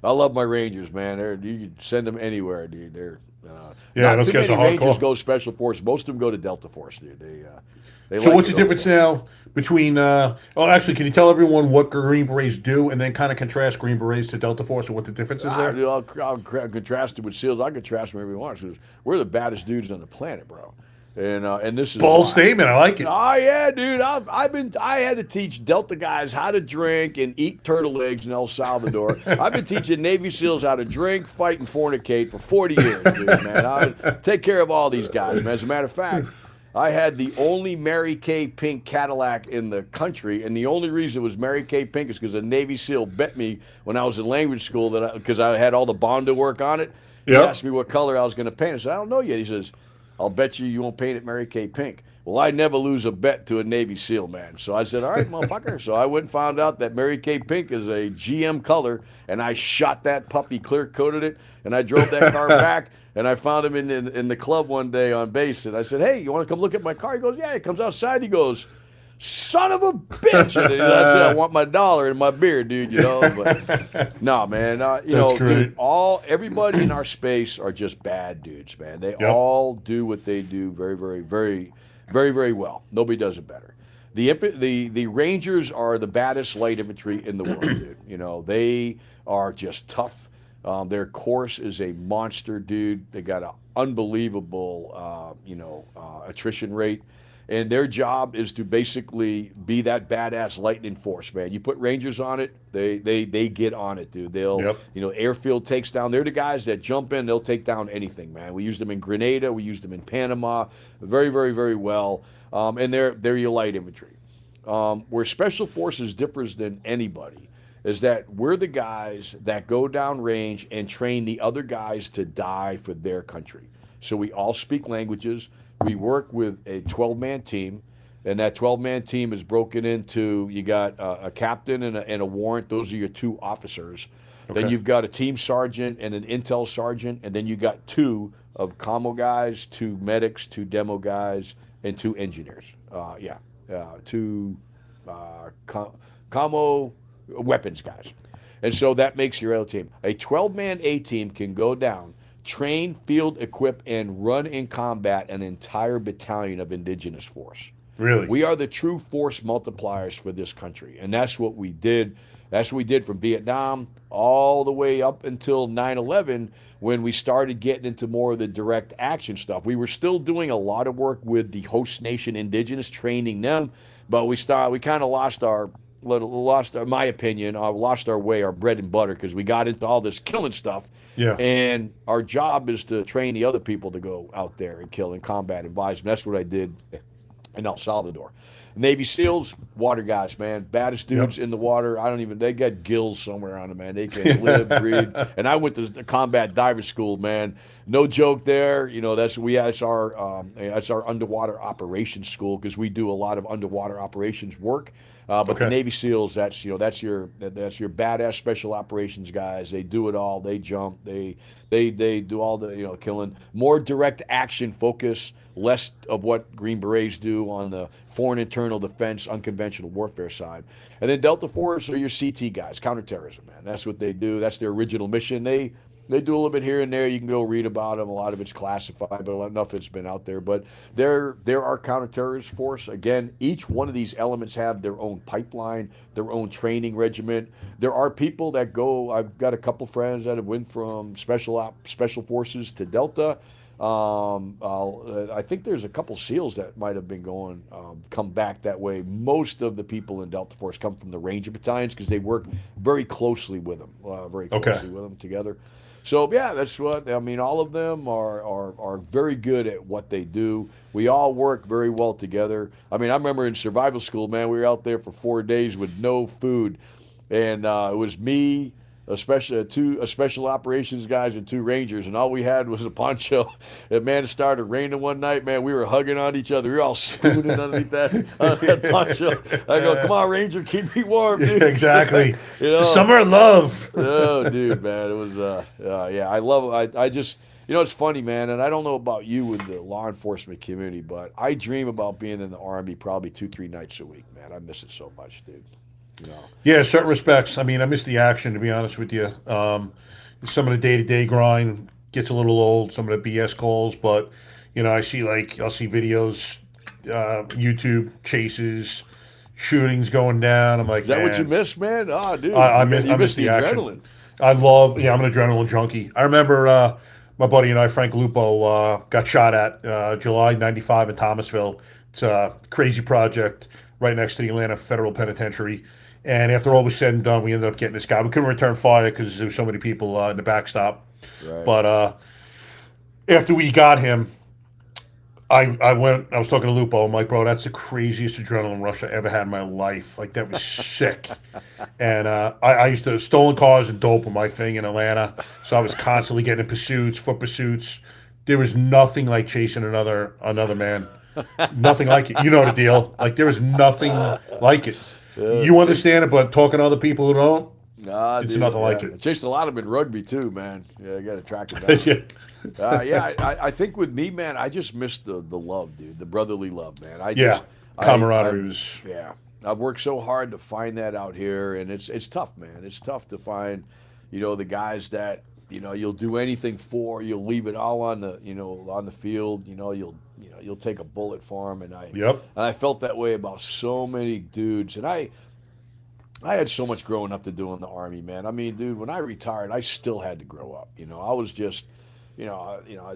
I love my Rangers, man. You can send them anywhere, dude. Not those too guys many are Rangers hardcore. go special force. Most of them go to Delta Force, dude. They So like what's it the difference over there. now between? Actually, can you tell everyone what Green Berets do, and then kind of contrast Green Berets to Delta Force, and what the difference is there? I'll contrast it with SEALs. I contrast them every once because we're the baddest dudes on the planet, bro. And this is Bold why. statement. I like it. Oh yeah, dude. I had to teach Delta guys how to drink and eat turtle eggs in El Salvador. I've been teaching Navy SEALs how to drink, fight, and fornicate for 40 years, dude, man. I take care of all these guys, man. As a matter of fact, I had the only Mary Kay Pink Cadillac in the country, and the only reason it was Mary Kay Pink is because a Navy SEAL bet me when I was in language school because I had all the Bondo work on it. He Yep. asked me what color I was going to paint. I said, I don't know yet. He says, I'll bet you won't paint it Mary Kay Pink. Well, I never lose a bet to a Navy SEAL, man. So I said, all right, motherfucker. So I went and found out that Mary Kay Pink is a GM color, and I shot that puppy, clear-coated it, and I drove that car back, and I found him in the club one day on base, and I said, hey, you want to come look at my car? He goes, yeah. He comes outside, he goes, son of a bitch. And I said, I want my dollar and my beer, dude, But no, man, great. dude, everybody in our space are just bad dudes, man. They all do what they do very, very, very, very, very well. Nobody does it better. The Rangers are the baddest light infantry in the world, dude. They are just tough. Their course is a monster, dude. They got an unbelievable, attrition rate. And their job is to basically be that badass lightning force, man. You put Rangers on it, they get on it, dude. They'll, airfield takes down. They're the guys that jump in, they'll take down anything, man. We used them in Grenada, we used them in Panama, very, very, very well. And they're your light infantry. Where Special Forces differs than anybody is that we're the guys that go down range and train the other guys to die for their country. So we all speak languages. We work with a 12-man team, and that 12-man team is broken into, you got a captain and a warrant. Those are your 2 officers. Okay. Then you've got a team sergeant and an intel sergeant, and then you got 2 of commo guys, 2 medics, 2 demo guys, and 2 engineers. 2 commo weapons guys. And so that makes your L team. A 12-man A team can go down, train, field, equip, and run in combat an entire battalion of indigenous force. Really? We are the true force multipliers for this country, and that's what we did. That's what we did from Vietnam all the way up until 9/11, when we started getting into more of the direct action stuff. We were still doing a lot of work with the host nation indigenous, training them, but we kind of lost our my opinion, lost our way, our bread and butter, because we got into all this killing stuff. Yeah. And our job is to train the other people to go out there and kill and combat advisement. That's what I did in El Salvador. Navy SEALs, water guys, man. Baddest dudes in the water. They got gills somewhere on them, man. They can live, breathe. And I went to the combat diver school, man. No joke there. That's our underwater operations school, because we do a lot of underwater operations work. But the Navy SEALs, that's your badass special operations guys. They do it all. They jump. They do all the killing. More direct action focus, less of what Green Berets do on the foreign internal defense, unconventional warfare side. And then Delta Force are your CT guys, counterterrorism, man. That's what they do. That's their original mission. They do a little bit here and there. You can go read about them. A lot of it's classified, but enough it's been out there. But they're our counterterrorist force. Again, each one of these elements have their own pipeline, their own training regiment. There are people that go. I've got a couple friends that have went from special forces to Delta. I think there's a couple SEALs that might have been come back that way. Most of the people in Delta Force come from the Ranger battalions, because they work very closely with them, together. So yeah, that's what I mean. All of them are very good at what they do. We all work very well together. I mean, I remember in survival school, man, we were out there for 4 days with no food, and it was me, a special operations guys, and 2 Rangers, and all we had was a poncho. And man, it started raining one night, man. We were hugging on each other. We were all spooning underneath that poncho. I go, come on, Ranger, keep me warm, dude. Yeah, exactly. It's a summer of love. Oh, dude, man, it was I love it. I just, it's funny, man, and I don't know about you with the law enforcement community, but I dream about being in the Army probably 2-3 nights a week, man. I miss it so much, dude. Yeah, certain respects. I mean, I miss the action, to be honest with you. Some of the day-to-day grind gets a little old, some of the BS calls, but, I'll see videos, YouTube chases, shootings going down. I'm like, is that man, what you miss, man? Oh, dude. I miss the adrenaline. I'm an adrenaline junkie. I remember my buddy and I, Frank Lupo, got shot at July 95 in Thomasville. It's a crazy project right next to the Atlanta Federal Penitentiary. And after all was said and done, we ended up getting this guy. We couldn't return fire because there were so many people in the backstop. Right. But after we got him, I was talking to Lupo. I'm like, bro, that's the craziest adrenaline rush I ever had in my life. Like, that was sick. And I used to stolen cars and dope with my thing in Atlanta. So I was constantly getting in pursuits, foot pursuits. There was nothing like chasing another man. Nothing like it. You know the deal. Like, there was nothing like it. You understand it, but talking to other people who don't, it's nothing like it. I chased a lot of them in rugby too, man. Yeah, I got to track it down. I think with me, man, I just missed the love, dude, the brotherly love, man. Camaraderie was. Yeah, I've worked so hard to find that out here, and it's tough, man. It's tough to find, the guys that you'll do anything for. You'll leave it all on the field. You'll take a bullet for them, and I felt that way about so many dudes, and I had so much growing up to do in the Army, man. I mean, dude, when I retired, I still had to grow up. I was just, I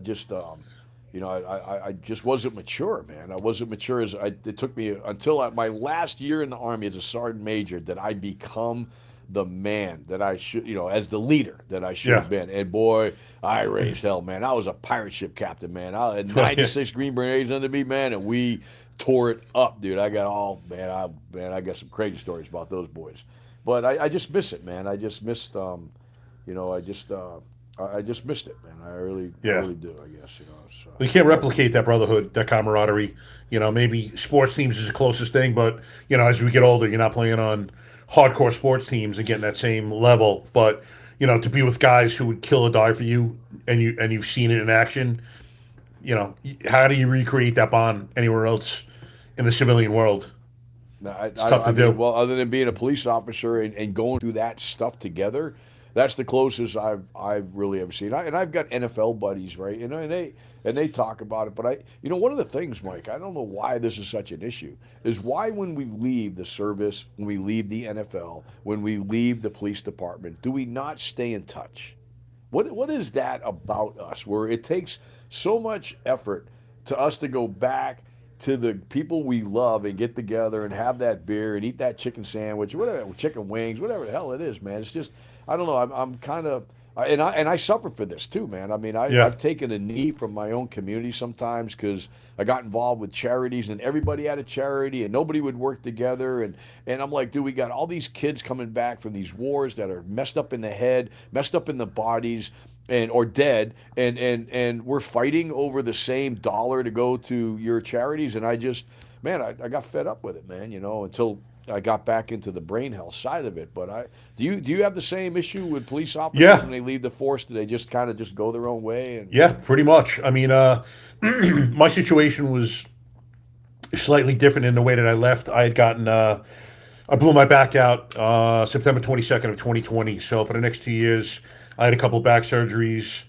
just wasn't mature, man. I wasn't mature it took me until my last year in the Army as a sergeant major that I become the man that I should, as the leader that I should have been. And boy, I raised hell, man. I was a pirate ship captain, man. I had 96 Green Berets under me, man, and we tore it up, dude. I got I got some crazy stories about those boys. But I just miss it, man. I just missed, I just missed it, man. I really do, I guess, So. You can't replicate that brotherhood, that camaraderie. Maybe sports teams is the closest thing, but, as we get older, you're not playing on hardcore sports teams and getting that same level, but to be with guys who would kill or die for you, and you've seen it in action, how do you recreate that bond anywhere else in the civilian world? It's tough to do. Well, other than being a police officer and going through that stuff together, That's the closest I've really ever seen. And I've got NFL buddies, right? And they talk about it. But one of the things, Mike, I don't know why this is such an issue, is why when we leave the service, when we leave the NFL, when we leave the police department, do we not stay in touch? What is that about us, where it takes so much effort to us to go back to the people we love and get together and have that beer and eat that chicken sandwich, whatever, chicken wings, whatever the hell it is, man. It's just, I don't know. I'm kind of, and I suffer for this too, man. I mean, I've taken a knee from my own community sometimes because I got involved with charities and everybody had a charity and nobody would work together. And I'm like, dude, we got all these kids coming back from these wars that are messed up in the head, messed up in the bodies, or dead, and we're fighting over the same dollar to go to your charities. And I just, man, I got fed up with it, man, until I got back into the brain health side of it. But do you have the same issue with police officers when they leave the force? Do they just kind of just go their own way? And Yeah, pretty much. I mean, my situation was slightly different in the way that I left. I had gotten, I blew my back out September 22nd of 2020. So for the next 2 years, I had a couple back surgeries,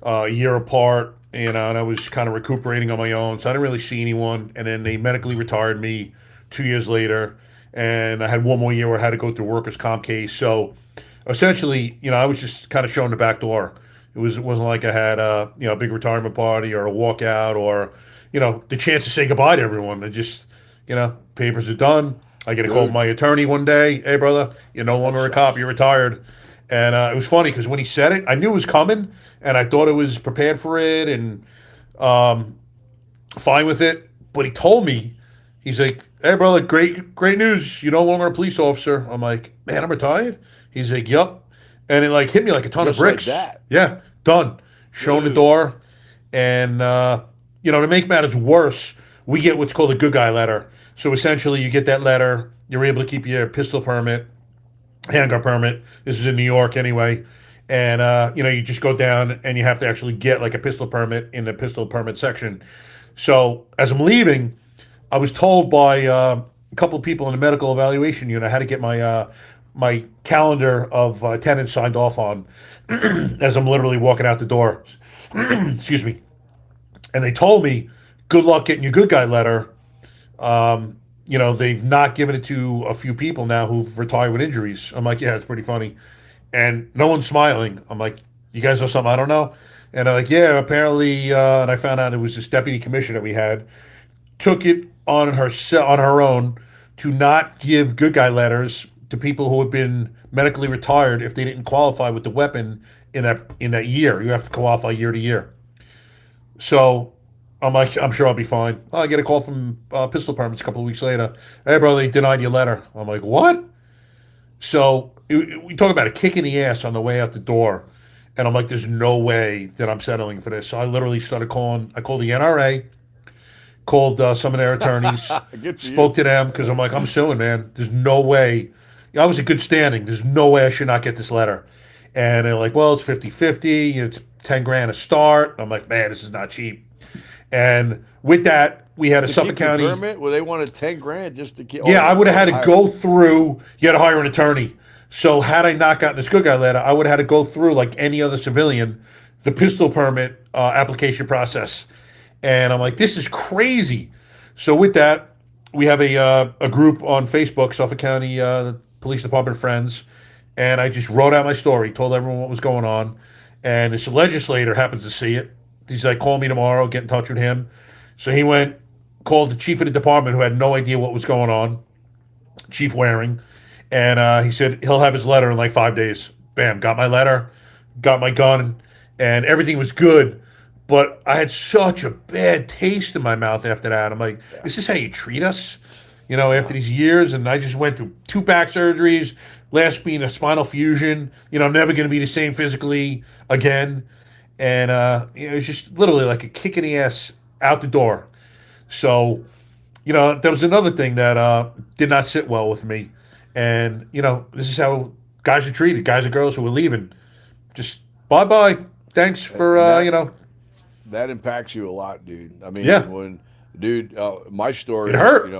a year apart, and I was kind of recuperating on my own. So I didn't really see anyone. And then they medically retired me 2 years later. And I had one more year where I had to go through a workers' comp case. So essentially, I was just kind of showing the back door. It wasn't like I had a big retirement party or a walkout or the chance to say goodbye to everyone. I just papers are done. I get a call from my attorney one day. Hey, brother, you're no longer a cop. You're retired. And it was funny because when he said it, I knew it was coming, and I thought it was prepared for it and fine with it. But he told me, he's like, "Hey, brother, great news. You're no longer a police officer." I'm like, "Man, I'm retired." He's like, "Yup," and it hit me like a ton of bricks. Like that. Yeah, done. Shown the door, and to make matters worse, we get what's called a good guy letter. So essentially, you get that letter, you're able to keep your pistol permit, handgun permit. This is in New York anyway. And, you just go down and you have to actually get like a pistol permit in the pistol permit section. So as I'm leaving, I was told by a couple of people in the medical evaluation unit I had to get my calendar of attendance signed off on as I'm literally walking out the door. Excuse me. And they told me, good luck getting your good guy letter. They've not given it to a few people now who've retired with injuries. I'm like, yeah, it's pretty funny. And no one's smiling. I'm like, you guys know something I don't know? And they're like, yeah, apparently, and I found out it was this deputy commissioner we had, took it on her own to not give good guy letters to people who had been medically retired if they didn't qualify with the weapon in that year. You have to qualify year to year. So I'm like, I'm sure I'll be fine. I get a call from pistol permits a couple of weeks later. Hey, bro, they denied your letter. I'm like, what? So we talk about a kick in the ass on the way out the door. And I'm like, there's no way that I'm settling for this. So I literally started calling. I called the NRA, called some of their attorneys, spoke to them because I'm like, I'm suing, man. There's no way. I was in good standing. There's no way I should not get this letter. And they're like, well, it's 50-50. It's 10 grand a start. I'm like, man, this is not cheap. And with that, we had a Suffolk County permit. Well, they wanted 10 grand just to keep. Yeah, I would have had to go through. You had to hire an attorney. So had I not gotten this good guy letter, I would have had to go through like any other civilian, the pistol permit application process. And I'm like, this is crazy. So with that, we have a group on Facebook, Suffolk County Police Department Friends, and I just wrote out my story, told everyone what was going on, and this legislator happens to see it. He's like, call me tomorrow, get in touch with him. So he went, called the chief of the department who had no idea what was going on, Chief Waring, and he said he'll have his letter in like 5 days. Bam, got my letter, got my gun, and everything was good. But I had such a bad taste in my mouth after that. I'm like, is this how you treat us? After these years, and I just went through 2 back surgeries, last being a spinal fusion. I'm never going to be the same physically again. And it was just literally like a kick in the ass out the door. So, there was another thing that did not sit well with me. And, this is how guys are treated, guys and girls who are leaving. Just bye-bye. Thanks for, That impacts you a lot, dude. I mean, yeah. when, dude, my story, it hurt.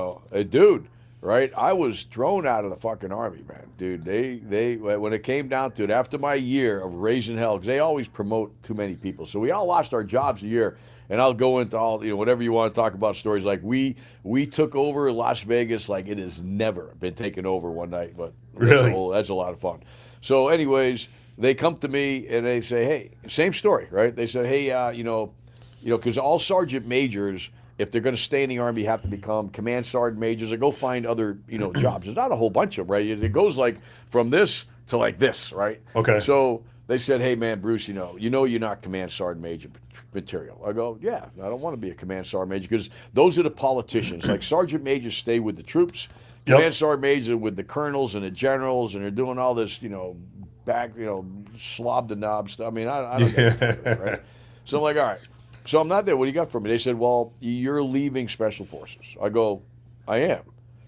dude, right? I was thrown out of the fucking Army, man. Dude, they when it came down to it, after my year of raising hell, because they always promote too many people. So we all lost our jobs a year. And I'll go into all, whatever you want to talk about stories. Like we took over Las Vegas like it has never been taken over one night, but Really? that's a lot of fun. So anyways, they come to me and they say, hey, same story, right? They said, hey, because all sergeant majors, if they're going to stay in the Army, have to become command sergeant majors or go find other, jobs. There's not a whole bunch of them, right? It goes like from this to like this, right? Okay. So they said, hey, man, Bruce, you're not command sergeant major material. I go, yeah, I don't want to be a command sergeant major because those are the politicians. Like sergeant majors stay with the troops. Command sergeant major with the colonels and the generals, and they're doing all this, slob the knob stuff. I mean, I don't get it, right? So I'm like, all right. So I'm not there. What do you got for me? They said, well, you're leaving Special Forces. I go, I am.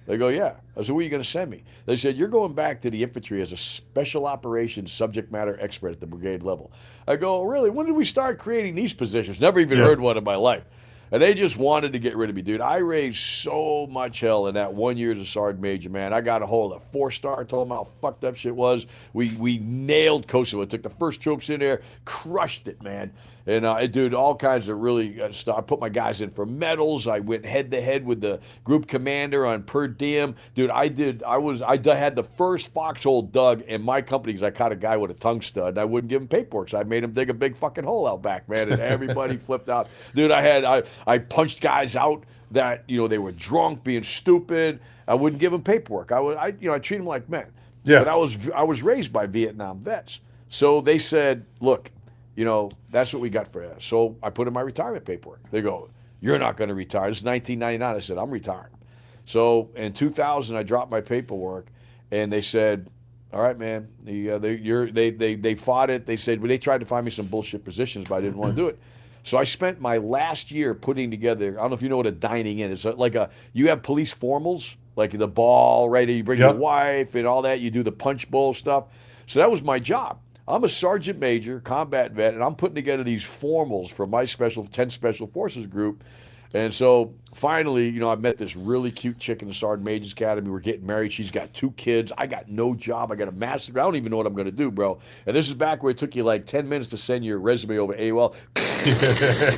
They go, yeah. I said, where are you going to send me? They said, you're going back to the infantry as a special operations subject matter expert at the brigade level. I go, really? When did we start creating these positions? Never even heard one in my life. And they just wanted to get rid of me, dude. I raised so much hell in that 1 year as a sergeant major, man. I got a hold of a 4-star, told them how fucked up shit was. We nailed Kosovo. Took the first troops in there, crushed it, man. And dude, all kinds of really stuff. I put my guys in for medals. I went head to head with the group commander on per diem. Dude, I had the first foxhole dug in my company because I caught a guy with a tongue stud. And I wouldn't give him paperwork, so I made him dig a big fucking hole out back, man. And everybody flipped out. Dude, I punched guys out that they were drunk, being stupid. I wouldn't give them paperwork. I treat them like men. Yeah. But I was raised by Vietnam vets, so they said, look. That's what we got for you. So I put in my retirement paperwork. They go, you're not going to retire. This is 1999. I said, I'm retiring. So in 2000, I dropped my paperwork, and they said, all right, man, they fought it. They said, well, they tried to find me some bullshit positions, but I didn't want to do it. So I spent my last year putting together, I don't know if you know what a dining in is. It's like you have police formals, like the ball, right? You bring your wife and all that. You do the punch bowl stuff. So that was my job. I'm a sergeant major, combat vet, and I'm putting together these formals for my 10 Special Forces group. And so finally, I met this really cute chick in the Sergeant Major's Academy. We're getting married. She's got 2 kids. I got no job. I got a master's. I don't even know what I'm going to do, bro. And this is back where it took you like 10 minutes to send your resume over AOL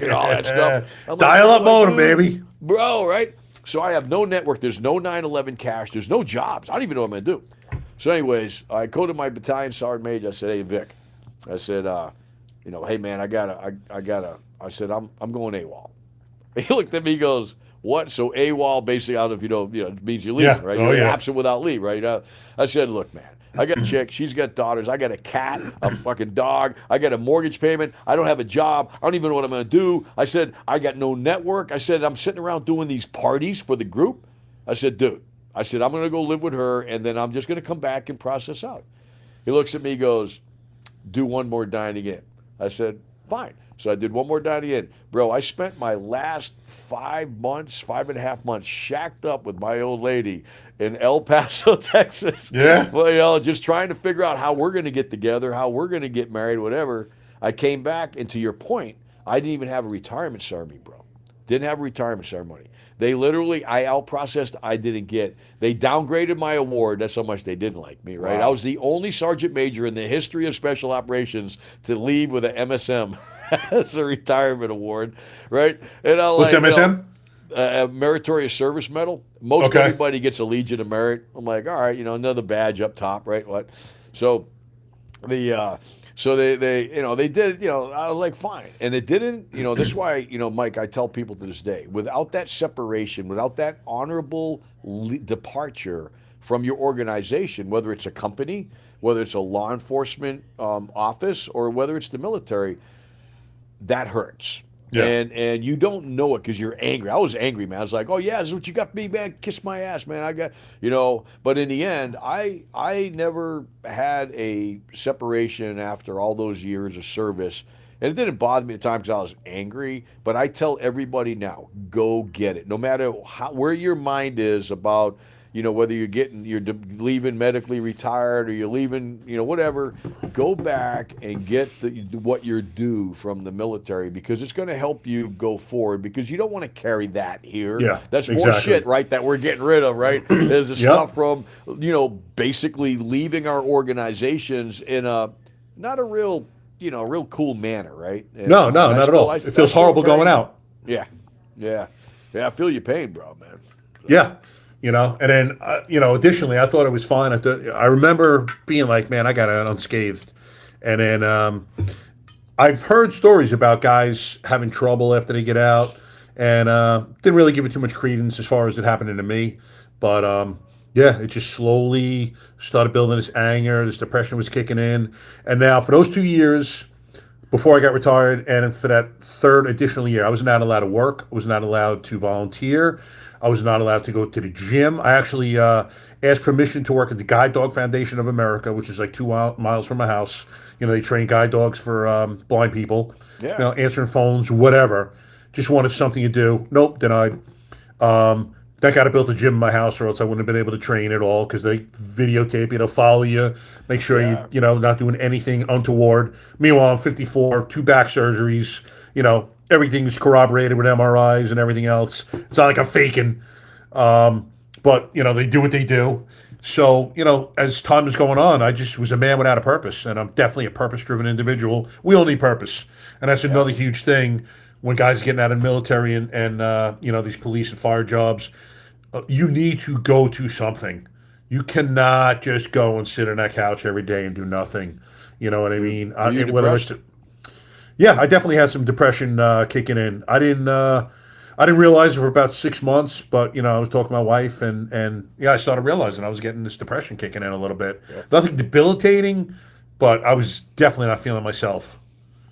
and all that stuff. Dial-up modem, baby. Bro, right? So I have no network. There's no 9/11 cash. There's no jobs. I don't even know what I'm going to do. So anyways, I go to my battalion sergeant major. I said, hey, Vic. I said, hey, man, I said, I'm going AWOL. He looked at me, he goes, what? So AWOL, basically, I don't know if you know, it means you leave, right? You're absent without leave, right? I said, look, man, I got a chick. She's got daughters. I got a cat, a fucking dog. I got a mortgage payment. I don't have a job. I don't even know what I'm going to do. I said, I got no network. I said, I'm sitting around doing these parties for the group. I said, dude, I'm going to go live with her, and then I'm just going to come back and process out. He looks at me, goes, do one more dining in. I said, fine. So I did one more dining in. Bro, I spent my last 5.5 months shacked up with my old lady in El Paso, Texas. Yeah. Well, just trying to figure out how we're going to get together, how we're going to get married, whatever. I came back, and to your point, I didn't even have a retirement ceremony, bro. Didn't have a retirement ceremony. They literally, I out-processed, I didn't get. They downgraded my award. That's how much they didn't like me, right? Wow. I was the only sergeant major in the history of special operations to leave with an MSM as a retirement award, right? And What's MSM? A Meritorious Service Medal. Most everybody gets a Legion of Merit. I'm like, all right, another badge up top, right? What? So So they did, I was like, fine. And it didn't, this is why, Mike, I tell people to this day, without that separation, without that honorable departure from your organization, whether it's a company, whether it's a law enforcement office, or whether it's the military, that hurts. Yeah. And you don't know it because you're angry. I was angry, man. I was like, oh, yeah, this is what you got for me, man. Kiss my ass, man. I got, But in the end, I never had a separation after all those years of service. And it didn't bother me at the time because I was angry. But I tell everybody now, go get it. No matter where your mind is about, whether you're leaving medically retired or you're leaving, whatever, go back and get what you're due from the military, because it's going to help you go forward, because you don't want to carry that here. Yeah, That's more exactly. shit, right, that we're getting rid of, right? There's the Yep. stuff from, basically leaving our organizations in not a real, real cool manner, right? And, No, not at all. It feels horrible going out. Yeah. I feel your pain, bro, man. Yeah. And then, additionally, I thought it was fine. I remember being like, man, I got out unscathed. And then I've heard stories about guys having trouble after they get out, and didn't really give it too much credence as far as it happening to me. But yeah, it just slowly started building this anger. This depression was kicking in. And now for those 2 years before I got retired, and for that third additional year, I was not allowed to work. I was not allowed to volunteer. I was not allowed to go to the gym. I actually asked permission to work at the Guide Dog Foundation of America, which is like 2 miles from my house. They train guide dogs for blind people. Yeah. Answering phones, whatever. Just wanted something to do. Nope, denied. Thank God I built a gym in my house, or else I wouldn't have been able to train at all, because they videotape you, they'll follow you, make sure you not doing anything untoward. Meanwhile, I'm 54, 2 back surgeries, everything's corroborated with MRIs and everything else. It's not like I'm faking, but they do what they do. So, as time is going on, I just was a man without a purpose, and I'm definitely a purpose-driven individual. We all need purpose, and that's another huge thing when guys are getting out of the military and these police and fire jobs. You need to go to something. You cannot just go and sit on that couch every day and do nothing. You know what I mean? Are you depressed? Yeah, I definitely had some depression kicking in. I didn't realize it for about 6 months, but I was talking to my wife, and I started realizing I was getting this depression kicking in a little bit. Yeah. Nothing debilitating, but I was definitely not feeling myself.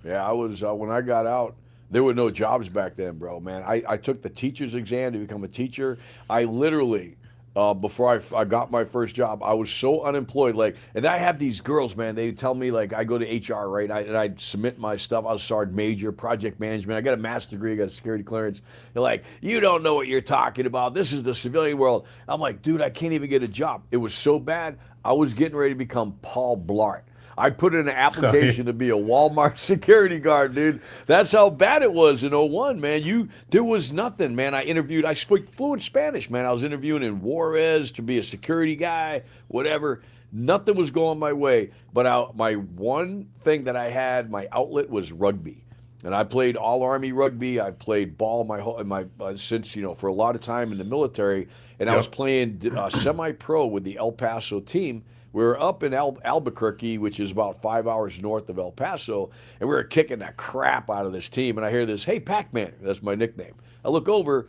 Yeah, I was when I got out. There were no jobs back then, bro, man. I took the teacher's exam to become a teacher. I literally, before I got my first job, I was so unemployed. And I have these girls, man, they tell me, I go to HR, right? And I submit my stuff. I was sergeant major, project management. I got a master's degree, I got a security clearance. They're like, you don't know what you're talking about. This is the civilian world. I'm like, dude, I can't even get a job. It was so bad, I was getting ready to become Paul Blart. I put in an application to be a Walmart security guard, dude. That's how bad it was in 01, man. There was nothing, man. I speak fluent Spanish, man. I was interviewing in Juarez to be a security guy, whatever. Nothing was going my way. But my one thing that I had, my outlet, was rugby. And I played all-Army rugby. I played ball since, for a lot of time in the military. And I was playing semi-pro with the El Paso team. We were up in Albuquerque, which is about 5 hours north of El Paso, and we were kicking the crap out of this team. And I hear this, hey, Pac-Man, that's my nickname. I look over,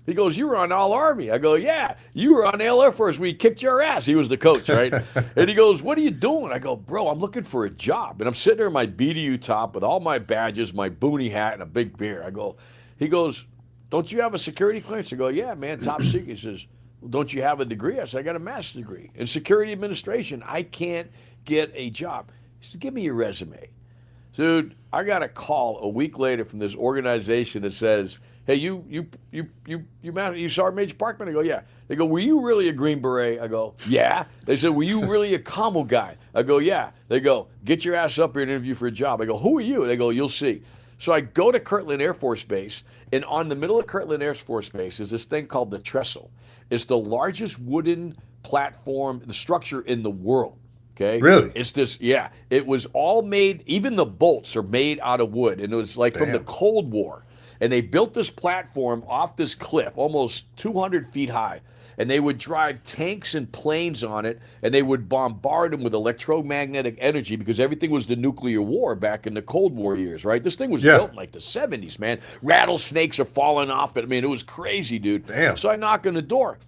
he goes, you were on All-Army. I go, yeah, you were on the Air Force. We kicked your ass. He was the coach, right? And he goes, what are you doing? I go, bro, I'm looking for a job. And I'm sitting there in my BDU top with all my badges, my boonie hat, and a big beer. He goes, don't you have a security clearance? I go, yeah, man, top secret. He says, well, don't you have a degree? I said, I got a master's degree in security administration. I can't get a job. He said, give me your resume. Dude, I got a call a week later from this organization that says, hey, you Sergeant Major Parkman? I go, yeah. They go, were you really a Green Beret? I go, yeah. They said, were you really a commo guy? I go, yeah. They go, get your ass up here and interview for a job. I go, who are you? They go, you'll see. So I go to Kirtland Air Force Base, and on the middle of Kirtland Air Force Base is this thing called the trestle. It's the largest wooden platform, the structure in the world. Okay. Really? It's this, yeah. It was all made, even the bolts are made out of wood, and it was from the Cold War. And they built this platform off this cliff, almost 200 feet high. And they would drive tanks and planes on it, and they would bombard them with electromagnetic energy, because everything was the nuclear war back in the Cold War years, right? This thing was built in the 70s, man. Rattlesnakes are falling off it. I mean, it was crazy, dude. Damn. So I knock on the door,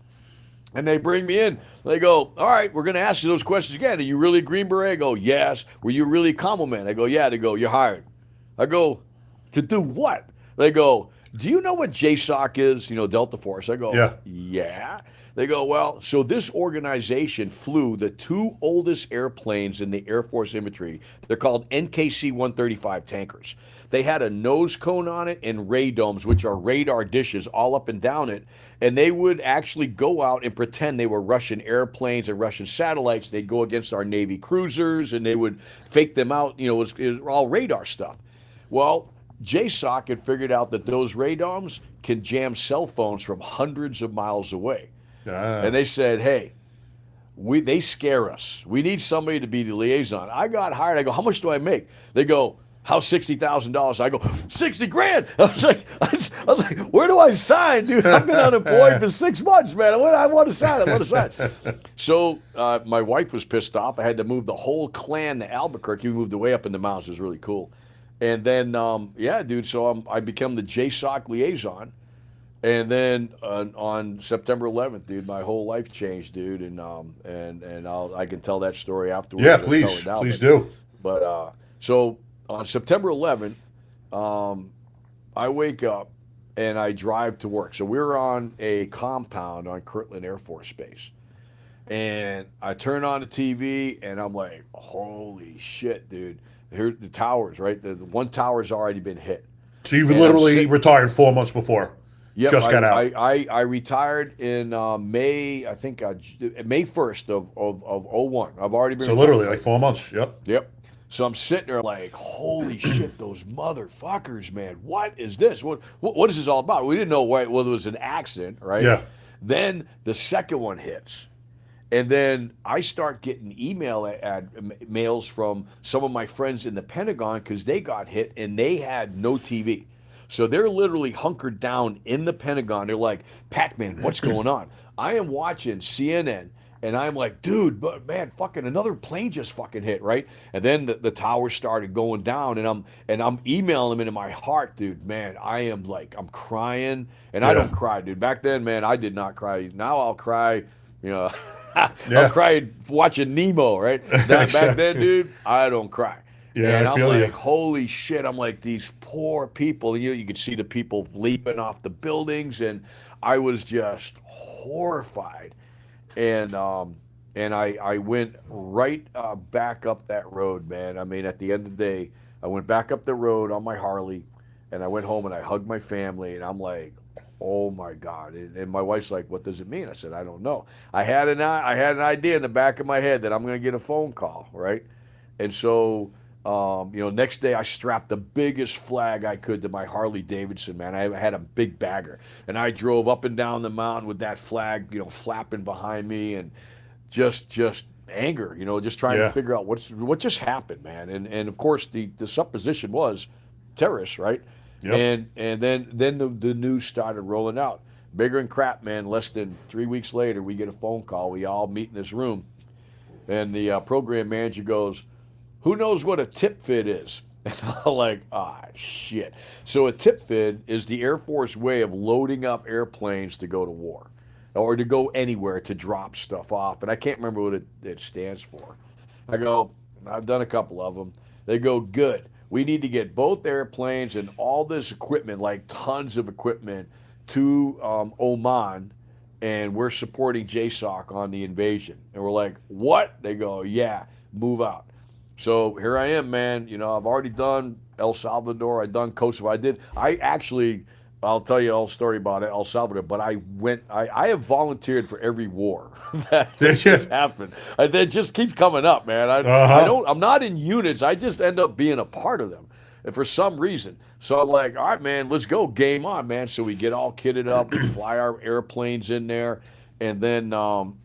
and they bring me in. They go, all right, we're going to ask you those questions again. Are you really Green Beret? I go, yes. Were you really a commo man? I go, yeah. They go, you're hired. I go, to do what? They go, do you know what JSOC is? You know, Delta Force. I go, Yeah. yeah. They go, well, so this organization flew the two oldest airplanes in the Air Force infantry. They're called NKC 135 tankers. They had a nose cone on it and radomes, which are radar dishes all up and down it. And they would actually go out and pretend they were Russian airplanes and Russian satellites. They'd go against our Navy cruisers and they would fake them out. You know, it was all radar stuff. Well, JSOC had figured out that those radomes can jam cell phones from hundreds of miles away. And they said, hey, they scare us. We need somebody to be the liaison. I got hired. I go, how much do I make? They go, how's $60,000? I go, 60 grand. I was like, where do I sign, dude? I've been unemployed for 6 months, man. I want to sign. So my wife was pissed off. I had to move the whole clan to Albuquerque. We moved way up in the mountains. It was really cool. And then, yeah, dude, so I became the JSOC liaison. And then on September 11th, dude, my whole life changed, dude, and I can tell that story afterwards. Yeah, please do. But so on September 11th, I wake up and I drive to work. So we're on a compound on Kirtland Air Force Base, and I turn on the TV and I'm like, holy shit, dude! Here the towers, right? The one tower's already been hit. So you've literally retired 4 months before. Yep, just got out. I retired in May, I think May 1st of 01. I've already been So retired. literally like 4 months. Yep. So I'm sitting there like, holy shit, those motherfuckers, man. What is this? What is this all about? We didn't know whether it was an accident, right? Yeah. Then the second one hits. And then I start getting mails from some of my friends in the Pentagon because they got hit and they had no TV. So they're literally hunkered down in the Pentagon. They're like, Pac-Man, what's going on? I am watching CNN, and I'm like, dude, but man, fucking another plane just fucking hit, right? And then the towers started going down, and I'm emailing them into my heart, dude. Man, I'm crying, and I don't cry, dude. Back then, man, I did not cry. Now I'll cry, you know. I'll cry watching Nemo, right? Back then, dude, I don't cry. Yeah, and I I'm feel like, you. holy shit! I'm like, these poor people. You could see the people leaping off the buildings, and I was just horrified. And I went right back up that road, man. I mean, at the end of the day, I went back up the road on my Harley, and I went home and I hugged my family, and I'm like, oh my God! And my wife's like, what does it mean? I said, I don't know. I had an idea in the back of my head that I'm going to get a phone call, right? And so. Next day I strapped the biggest flag I could to my Harley Davidson, man. I had a big bagger, and I drove up and down the mountain with that flag, flapping behind me, and just anger, just trying to figure out what just happened, man. And of course the supposition was terrorists, right? Yep. And then the news started rolling out. Bigger than crap, man. Less than 3 weeks later, we get a phone call. We all meet in this room, and the program manager goes, who knows what a tip fit is? And I'm like, shit. So a tip fit is the Air Force way of loading up airplanes to go to war or to go anywhere to drop stuff off. And I can't remember what it stands for. I go, I've done a couple of them. They go, good. We need to get both airplanes and all this equipment, like tons of equipment, to Oman, and we're supporting JSOC on the invasion. And we're like, what? They go, yeah, move out. So here I am, man. I've already done El Salvador. I've done Kosovo. I'll tell you a whole story about it, El Salvador, but I have volunteered for every war that has happened. That just keeps coming up, man. I'm not in units. I just end up being a part of them and for some reason. So I'm like, all right, man, let's go. Game on, man. So we get all kitted up, we fly our airplanes in there. And then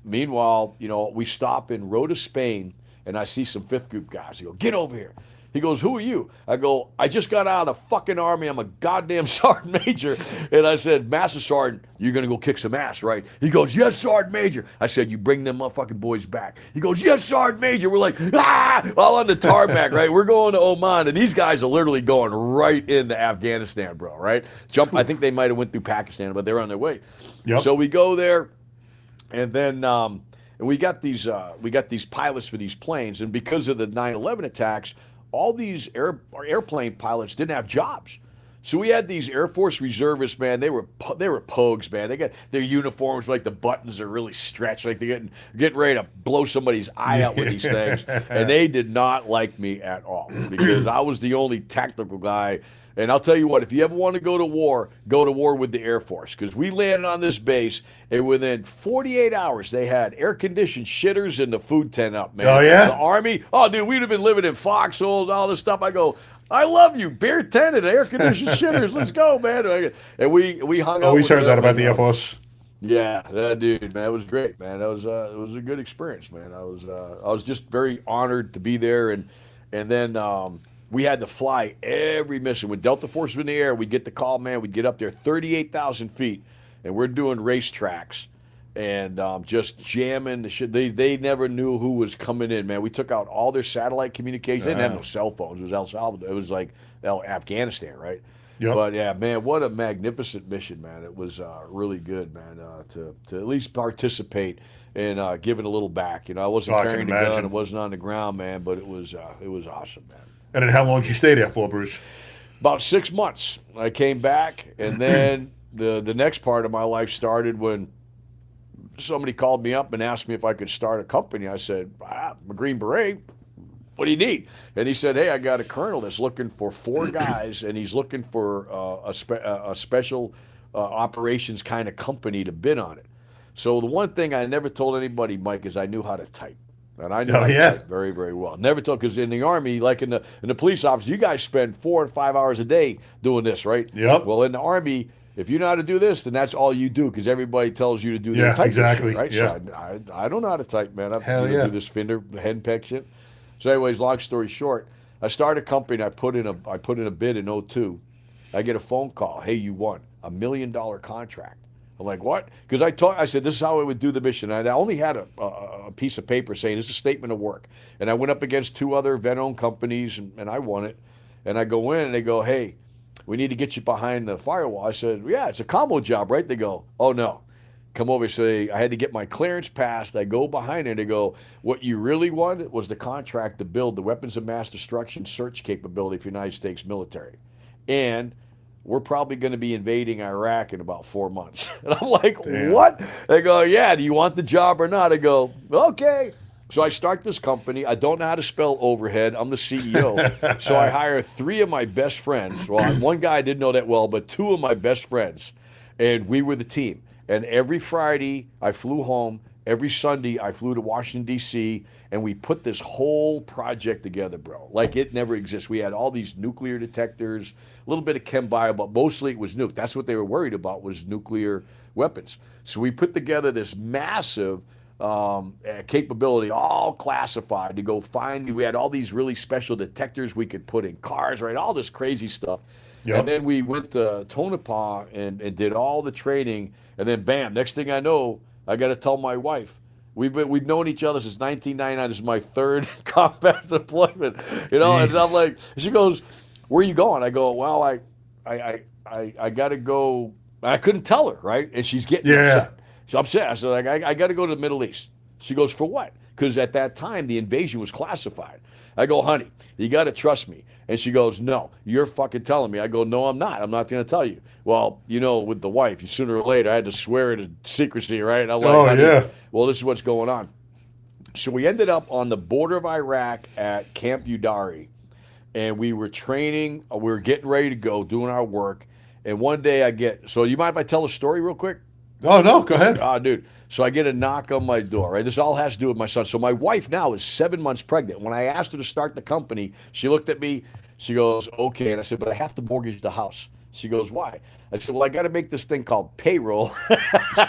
meanwhile, we stop in Rota, Spain, and I see some 5th group guys. He goes, get over here. He goes, who are you? I go, I just got out of the fucking Army. I'm a goddamn sergeant major. And I said, Master Sergeant, you're going to go kick some ass, right? He goes, yes, Sergeant Major. I said, you bring them motherfucking boys back. He goes, yes, Sergeant Major. We're like, all on the tarmac, right? We're going to Oman. And these guys are literally going right into Afghanistan, bro, right? I think they might have went through Pakistan, but they're on their way. Yep. So we go there, and then... And we got these pilots for these planes, and because of the 9/11 attacks, all these airplane pilots didn't have jobs. So we had these Air Force reservists, man. They were pogues, man. They got their uniforms like the buttons are really stretched, like they're getting ready to blow somebody's eye out with these things. And they did not like me at all because I was the only tactical guy. And I'll tell you what, if you ever want to go to war with the Air Force. Because we landed on this base, and within 48 hours, they had air-conditioned shitters in the food tent up, man. Oh, yeah? The Army, oh, dude, we'd have been living in foxholes, all this stuff. I go, I love you, beer tent and air-conditioned shitters. Let's go, man. And we hung out. Always with heard them, that about the Air Force. Yeah, dude, man, it was great, man. It was a good experience, man. I was just very honored to be there, and then we had to fly every mission. When Delta Force was in the air, we'd get the call, man. We'd get up there 38,000 feet, and we're doing racetracks and just jamming the shit. They never knew who was coming in, man. We took out all their satellite communications. They didn't have no cell phones. It was El Salvador. It was like Afghanistan, right? Yep. But yeah, man, what a magnificent mission, man. It was really good, man, to at least participate and giving a little back. You know, I wasn't carrying the gun, it wasn't on the ground, man, but it was awesome, man. And then how long did you stay there for, Bruce? About 6 months. I came back, and then the next part of my life started when somebody called me up and asked me if I could start a company. I said, I'm a Green Beret. What do you need? And he said, hey, I got a colonel that's looking for 4 guys, and he's looking for a special operations kind of company to bid on it. So the one thing I never told anybody, Mike, is I knew how to type. And I knew how to type very, very well. Never told, because in the Army, like in the police office, you guys spend 4 to 5 hours a day doing this, right? Yep. Well, in the Army, if you know how to do this, then that's all you do, because everybody tells you to do their typing exactly. shit, right? Yeah. So I don't know how to type, man. Hell do this Finder, henpeck shit. So anyways, long story short, I started a company. I put in a bid in 2002. I get a phone call. Hey, you won $1 million contract. I'm like, what? Because I said, this is how I would do the mission. And I only had a piece of paper saying, this is a statement of work. And I went up against 2 other vet-owned companies, and I won it. And I go in, and they go, hey, we need to get you behind the firewall. I said, yeah, it's a combo job, right? They go, oh, no. Come over. So I had to get my clearance passed. I go behind it. They go, what you really wanted was the contract to build the weapons of mass destruction search capability for the United States military. And we're probably going to be invading Iraq in about 4 months. And I'm like, what? They go, yeah, do you want the job or not? I go, okay. So I start this company. I don't know how to spell overhead. I'm the CEO. So I hire 3 of my best friends. Well, one guy I didn't know that well, but 2 of my best friends. And we were the team. And every Friday, I flew home. Every Sunday, I flew to Washington, D.C., and we put this whole project together, bro. Like it never exists. We had all these nuclear detectors, a little bit of chem bio, but mostly it was nuke. That's what they were worried about, was nuclear weapons. So we put together this massive capability, all classified, to go find. We had all these really special detectors we could put in cars, right? All this crazy stuff. Yep. And then we went to Tonopah and did all the training, and then bam, next thing I know, I got to tell my wife, we've known each other since 1999. This is my 3rd combat deployment, you know. Jeez. And I'm like, she goes, "Where are you going?" I go, "Well, I got to go." I couldn't tell her, right? And she's getting upset. So upset. I said, like, I got to go to the Middle East. She goes, "For what?" Because at that time the invasion was classified. I go, "Honey, you got to trust me." And she goes, "No, you're fucking telling me." I go, "No, I'm not. I'm not going to tell you." Well, you know, with the wife, sooner or later, I had to swear to secrecy, right? And I'm like, well, this is what's going on. So we ended up on the border of Iraq at Camp Udari, and we were training. We were getting ready to go, doing our work. And one day so you mind if I tell a story real quick? Oh, no, go ahead. Dude. So I get a knock on my door, right? This all has to do with my son. So my wife now is 7 months pregnant. When I asked her to start the company, she looked at me. She goes, okay. And I said, but I have to mortgage the house. She goes, why? I said, well, I got to make this thing called payroll.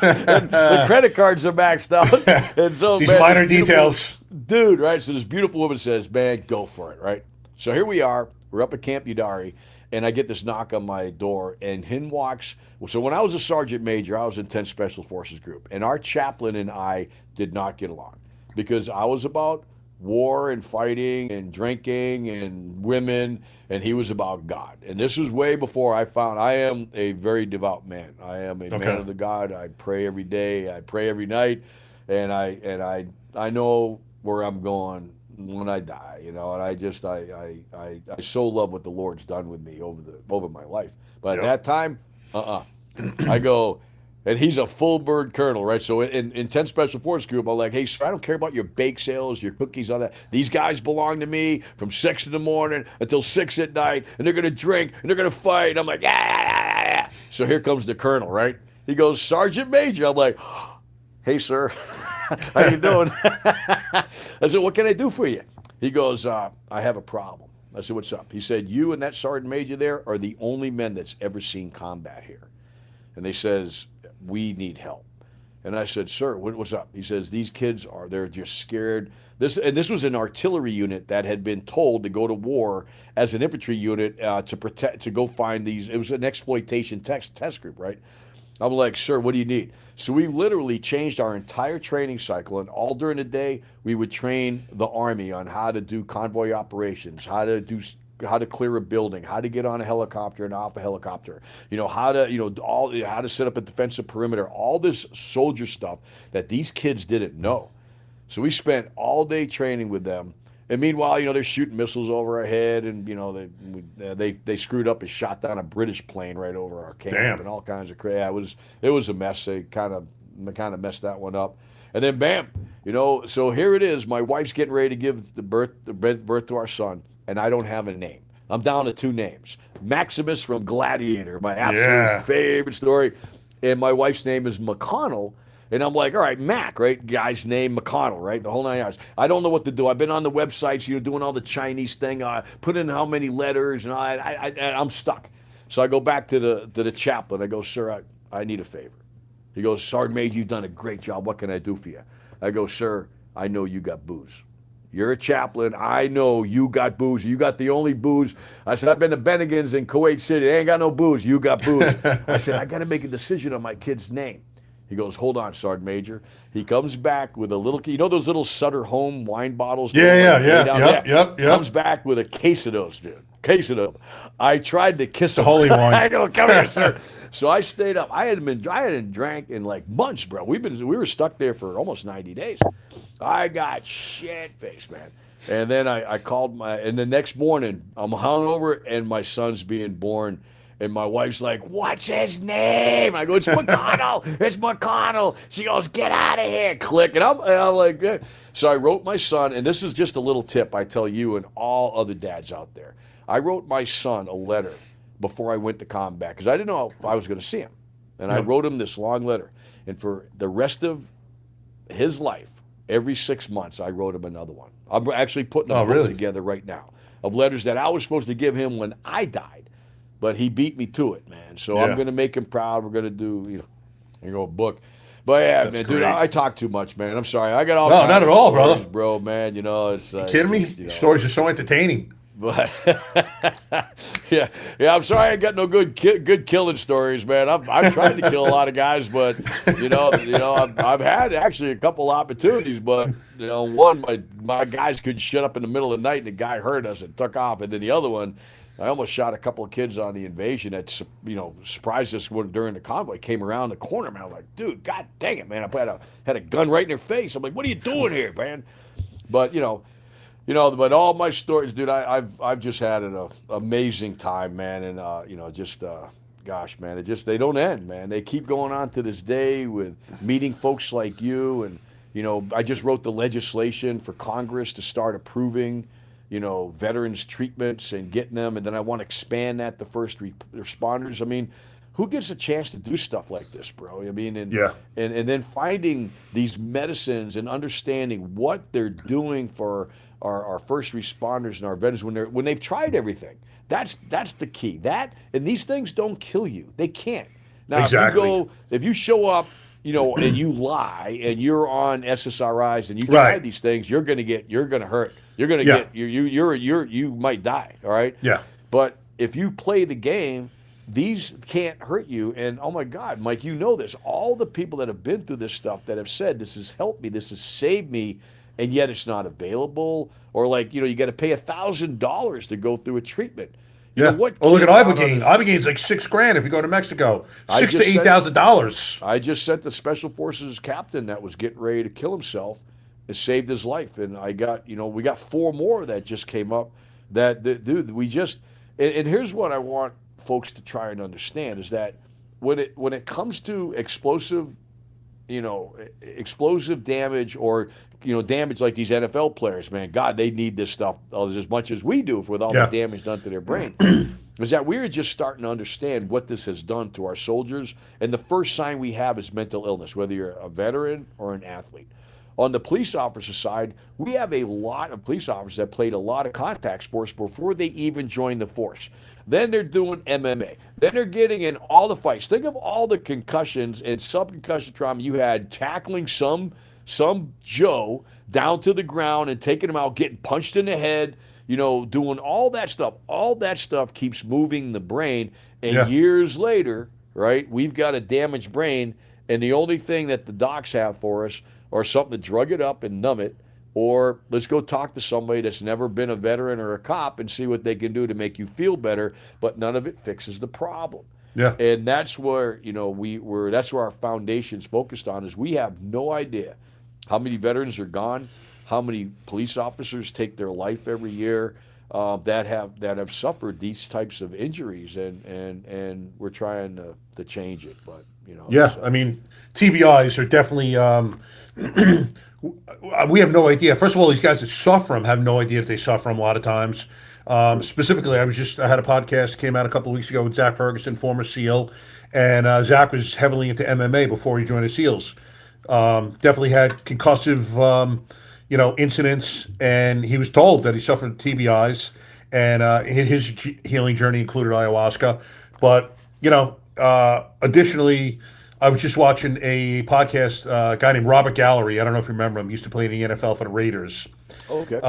And the credit cards are maxed out. And so, these minor details. Dude, right? So this beautiful woman says, man, go for it, right? So here we are. We're up at Camp Udari. And I get this knock on my door, and in walks. So when I was a sergeant major, I was in 10 Special Forces Group, and our chaplain and I did not get along because I was about war and fighting and drinking and women, and he was about God. And this was way before I am a very devout man. I am a man of the God. I pray every day. I pray every night, and I know where I'm going when I die, you know. And I so love what the Lord's done with me over my life. But at that time, I go, and he's a full bird colonel, right? So in 10 Special Forces Group, I'm like, hey, sir, I don't care about your bake sales, your cookies, all that. These guys belong to me from 6 in the morning until 6 at night, and they're going to drink, and they're going to fight. And I'm like, yeah. So here comes the colonel, right? He goes, Sergeant Major. I'm like, hey, sir, how you doing? I said, what can I do for you? He goes, I have a problem. I said, what's up? He said, you and that Sergeant Major there are the only men that's ever seen combat here. And they says, we need help. And I said, sir, what's up? He says, these kids they're just scared. This was an artillery unit that had been told to go to war as an infantry unit to go find these. It was an exploitation test group, right? I'm like, sir, what do you need? So we literally changed our entire training cycle, and all during the day, we would train the Army on how to do convoy operations, how to clear a building, how to get on a helicopter and off a helicopter, how to set up a defensive perimeter, all this soldier stuff that these kids didn't know. So we spent all day training with them. And meanwhile, they're shooting missiles over our head, and they screwed up and shot down a British plane right over our camp. Damn. And all kinds of crap. It was a mess. They kind of messed that one up. And then bam, so here it is. My wife's getting ready to give birth to our son, and I don't have a name. I'm down to 2 names. Maximus from Gladiator, my absolute favorite story, and my wife's name is McConnell. And I'm like, all right, Mac, right? Guy's name, McConnell, right? The whole 9 yards. I don't know what to do. I've been on the websites, doing all the Chinese thing, put in how many letters, and I'm stuck. So I go back to the chaplain. I go, sir, I need a favor. He goes, Sergeant Major, you've done a great job. What can I do for you? I go, sir, I know you got booze. You're a chaplain. I know you got booze. You got the only booze. I said, I've been to Bennigan's in Kuwait City. They ain't got no booze. You got booze. I said, I got to make a decision on my kid's name. He goes, hold on, Sergeant Major. He comes back with a little, those little Sutter Home wine bottles? Yep. Comes back with a case of those, dude. Case of them. I tried to kiss him. Holy wine. I go, come here, sir. So I stayed up. I hadn't drank in like months, bro. We were stuck there for almost 90 days. I got shit-faced, man. And then I called and the next morning, I'm hungover, and my son's being born. And my wife's like, what's his name? I go, it's McConnell. It's McConnell. She goes, get out of here. Click. And I'm like, yeah. So I wrote my son, and this is just a little tip I tell you and all other dads out there. I wrote my son a letter before I went to combat because I didn't know if I was going to see him. And I wrote him this long letter. And for the rest of his life, every 6 months, I wrote him another one. I'm actually putting a book together right now of letters that I was supposed to give him when I died. But he beat me to it, man. So I'm going to make him proud. We're going to do, a book. But yeah, man, dude, I talk too much, man. I'm sorry. I got all kinds not at of all, stories, brother. Bro, man. It's you kidding me? Stories are so entertaining. But yeah. I'm sorry I got no good killing stories, man. I've tried to kill a lot of guys, but I've had actually a couple opportunities, but one my guys could shut up in the middle of the night and the guy heard us and took off, and then the other one, I almost shot a couple of kids on the invasion that surprised us during the convoy. Came around the corner, man. I was like, dude, god dang it, man! I had a gun right in their face. I'm like, what are you doing here, man? But but all my stories, dude, I've just had an amazing time, man, and gosh, man, they don't end, man. They keep going on to this day with meeting folks like you, and I just wrote the legislation for Congress to start approving veterans treatments and getting them, and then I want to expand that to first responders. I mean, who gets a chance to do stuff like this, bro? I mean, and then finding these medicines and understanding what they're doing for our first responders and our veterans when they've tried everything. That's the key. And these things don't kill you. They can't. Now, if you show up, and you lie and you're on SSRIs and you try these things, you're going to hurt. You're going to get you might die, all right? Yeah. But if you play the game, these can't hurt you. And oh my God, Mike, this. All the people that have been through this stuff that have said this has helped me, this has saved me, and yet it's not available, or you got to pay $1,000 to go through a treatment. Look at Ibogaine. Ibogaine's like $6,000 if you go to Mexico. $6,000 to $8,000. I just sent the Special Forces captain that was getting ready to kill himself It saved his life, and we got 4 more that just came up. Dude, we just, and here's what I want folks to try and understand is that when it comes to explosive damage or damage like these NFL players, man, God, they need this stuff as much as we do with all the damage done to their brain. Is that we're just starting to understand what this has done to our soldiers, and the first sign we have is mental illness, whether you're a veteran or an athlete. On the police officer side, we have a lot of police officers that played a lot of contact sports before they even joined the force. Then they're doing MMA. Then they're getting in all the fights. Think of all the concussions and subconcussion trauma you had tackling some Joe down to the ground and taking him out, getting punched in the head, doing all that stuff. All that stuff keeps moving the brain. And years later, right, we've got a damaged brain, and the only thing that the docs have for us or something to drug it up and numb it, or let's go talk to somebody that's never been a veteran or a cop and see what they can do to make you feel better, but none of it fixes the problem. Yeah. And that's where, that's where our foundation's focused on is we have no idea how many veterans are gone, how many police officers take their life every year that have suffered these types of injuries, and we're trying to change it, but I mean, TBIs are definitely we have no idea. First of all, these guys that suffer them have no idea if they suffer them a lot of times. Specifically, I had a podcast came out a couple of weeks ago with Zach Ferguson, former SEAL, and Zach was heavily into MMA before he joined the SEALs. Definitely had concussive, incidents, and he was told that he suffered TBIs, and his healing journey included ayahuasca. But additionally, I was just watching a podcast, a guy named Robert Gallery. I don't know if you remember him. He used to play in the NFL for the Raiders. Oh, okay.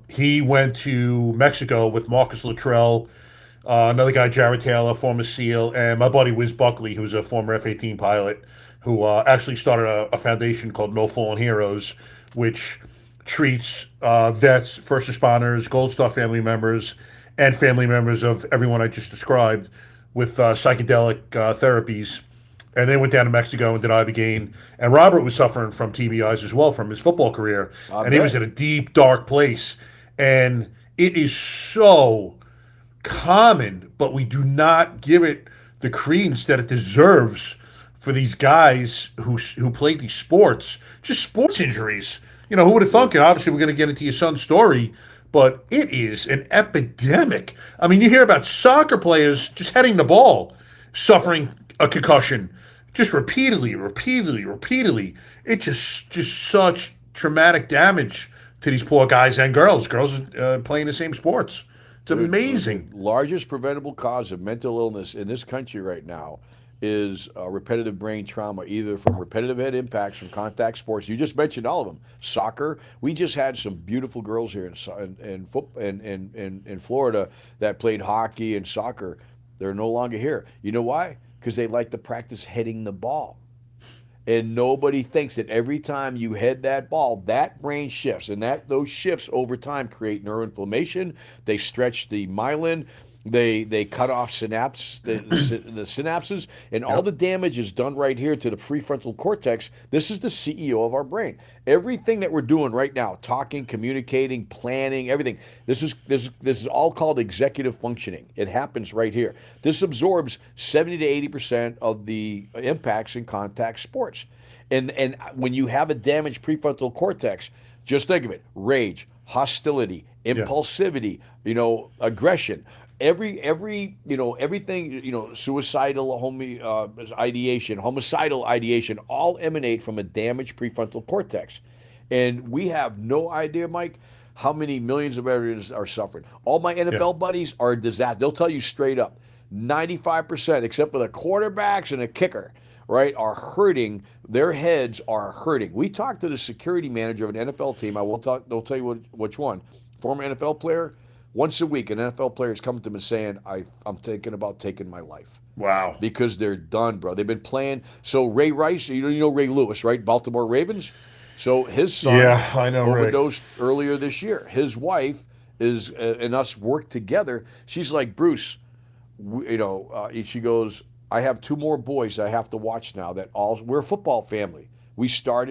He went to Mexico with Marcus Luttrell, another guy, Jared Taylor, former SEAL, and my buddy Wiz Buckley, who's a former F-18 pilot, who actually started a foundation called No Fallen Heroes, which treats vets, first responders, Gold Star family members, and family members of everyone I just described with psychedelic therapies. And then went down to Mexico and did Ibogaine. And Robert was suffering from TBIs as well from his football career. He was in a deep, dark place. And it is so common, but we do not give it the credence that it deserves for these guys who play these sports. Just sports injuries. Who would have thunk it? Obviously, we're going to get into your son's story, but it is an epidemic. I mean, you hear about soccer players just heading the ball, suffering a concussion. Just repeatedly. It just such traumatic damage to these poor guys and girls. Girls playing the same sports. It's amazing. The largest preventable cause of mental illness in this country right now is repetitive brain trauma, either from repetitive head impacts from contact sports. You just mentioned all of them. Soccer. We just had some beautiful girls here in Florida that played hockey and soccer. They're no longer here. You know why? Because they like to practice heading the ball. And nobody thinks that every time you head that ball, that brain shifts. And those shifts over time create neuroinflammation. They stretch the myelin. They cut off the synapses. And all the damage is done right here to the prefrontal cortex. This is the CEO of our brain. Everything that we're doing right now, talking, communicating, planning, everything, this is all called executive functioning. It happens right here. This absorbs 70 to 80% of the impacts in contact sports. And when you have a damaged prefrontal cortex, just think of it: rage, hostility, impulsivity, aggression. Everything, suicidal ideation, homicidal ideation, all emanate from a damaged prefrontal cortex. And we have no idea, Mike, how many millions of veterans are suffering. All my NFL buddies are a disaster. They'll tell you straight up, 95%, except for the quarterbacks and a kicker, right, are hurting. Their heads are hurting. We talked to the security manager of an NFL team. Don't tell you which one. Former NFL player. Once a week, an NFL player is coming to him and saying, I'm thinking about taking my life. Wow. Because they're done, bro. They've been playing. So Ray Rice, you know Ray Lewis, right? Baltimore Ravens. So his son I know overdosed earlier this year. His wife and us worked together. She's like, Bruce, she goes, I have 2 more boys that I have to watch now. We're a football family. We start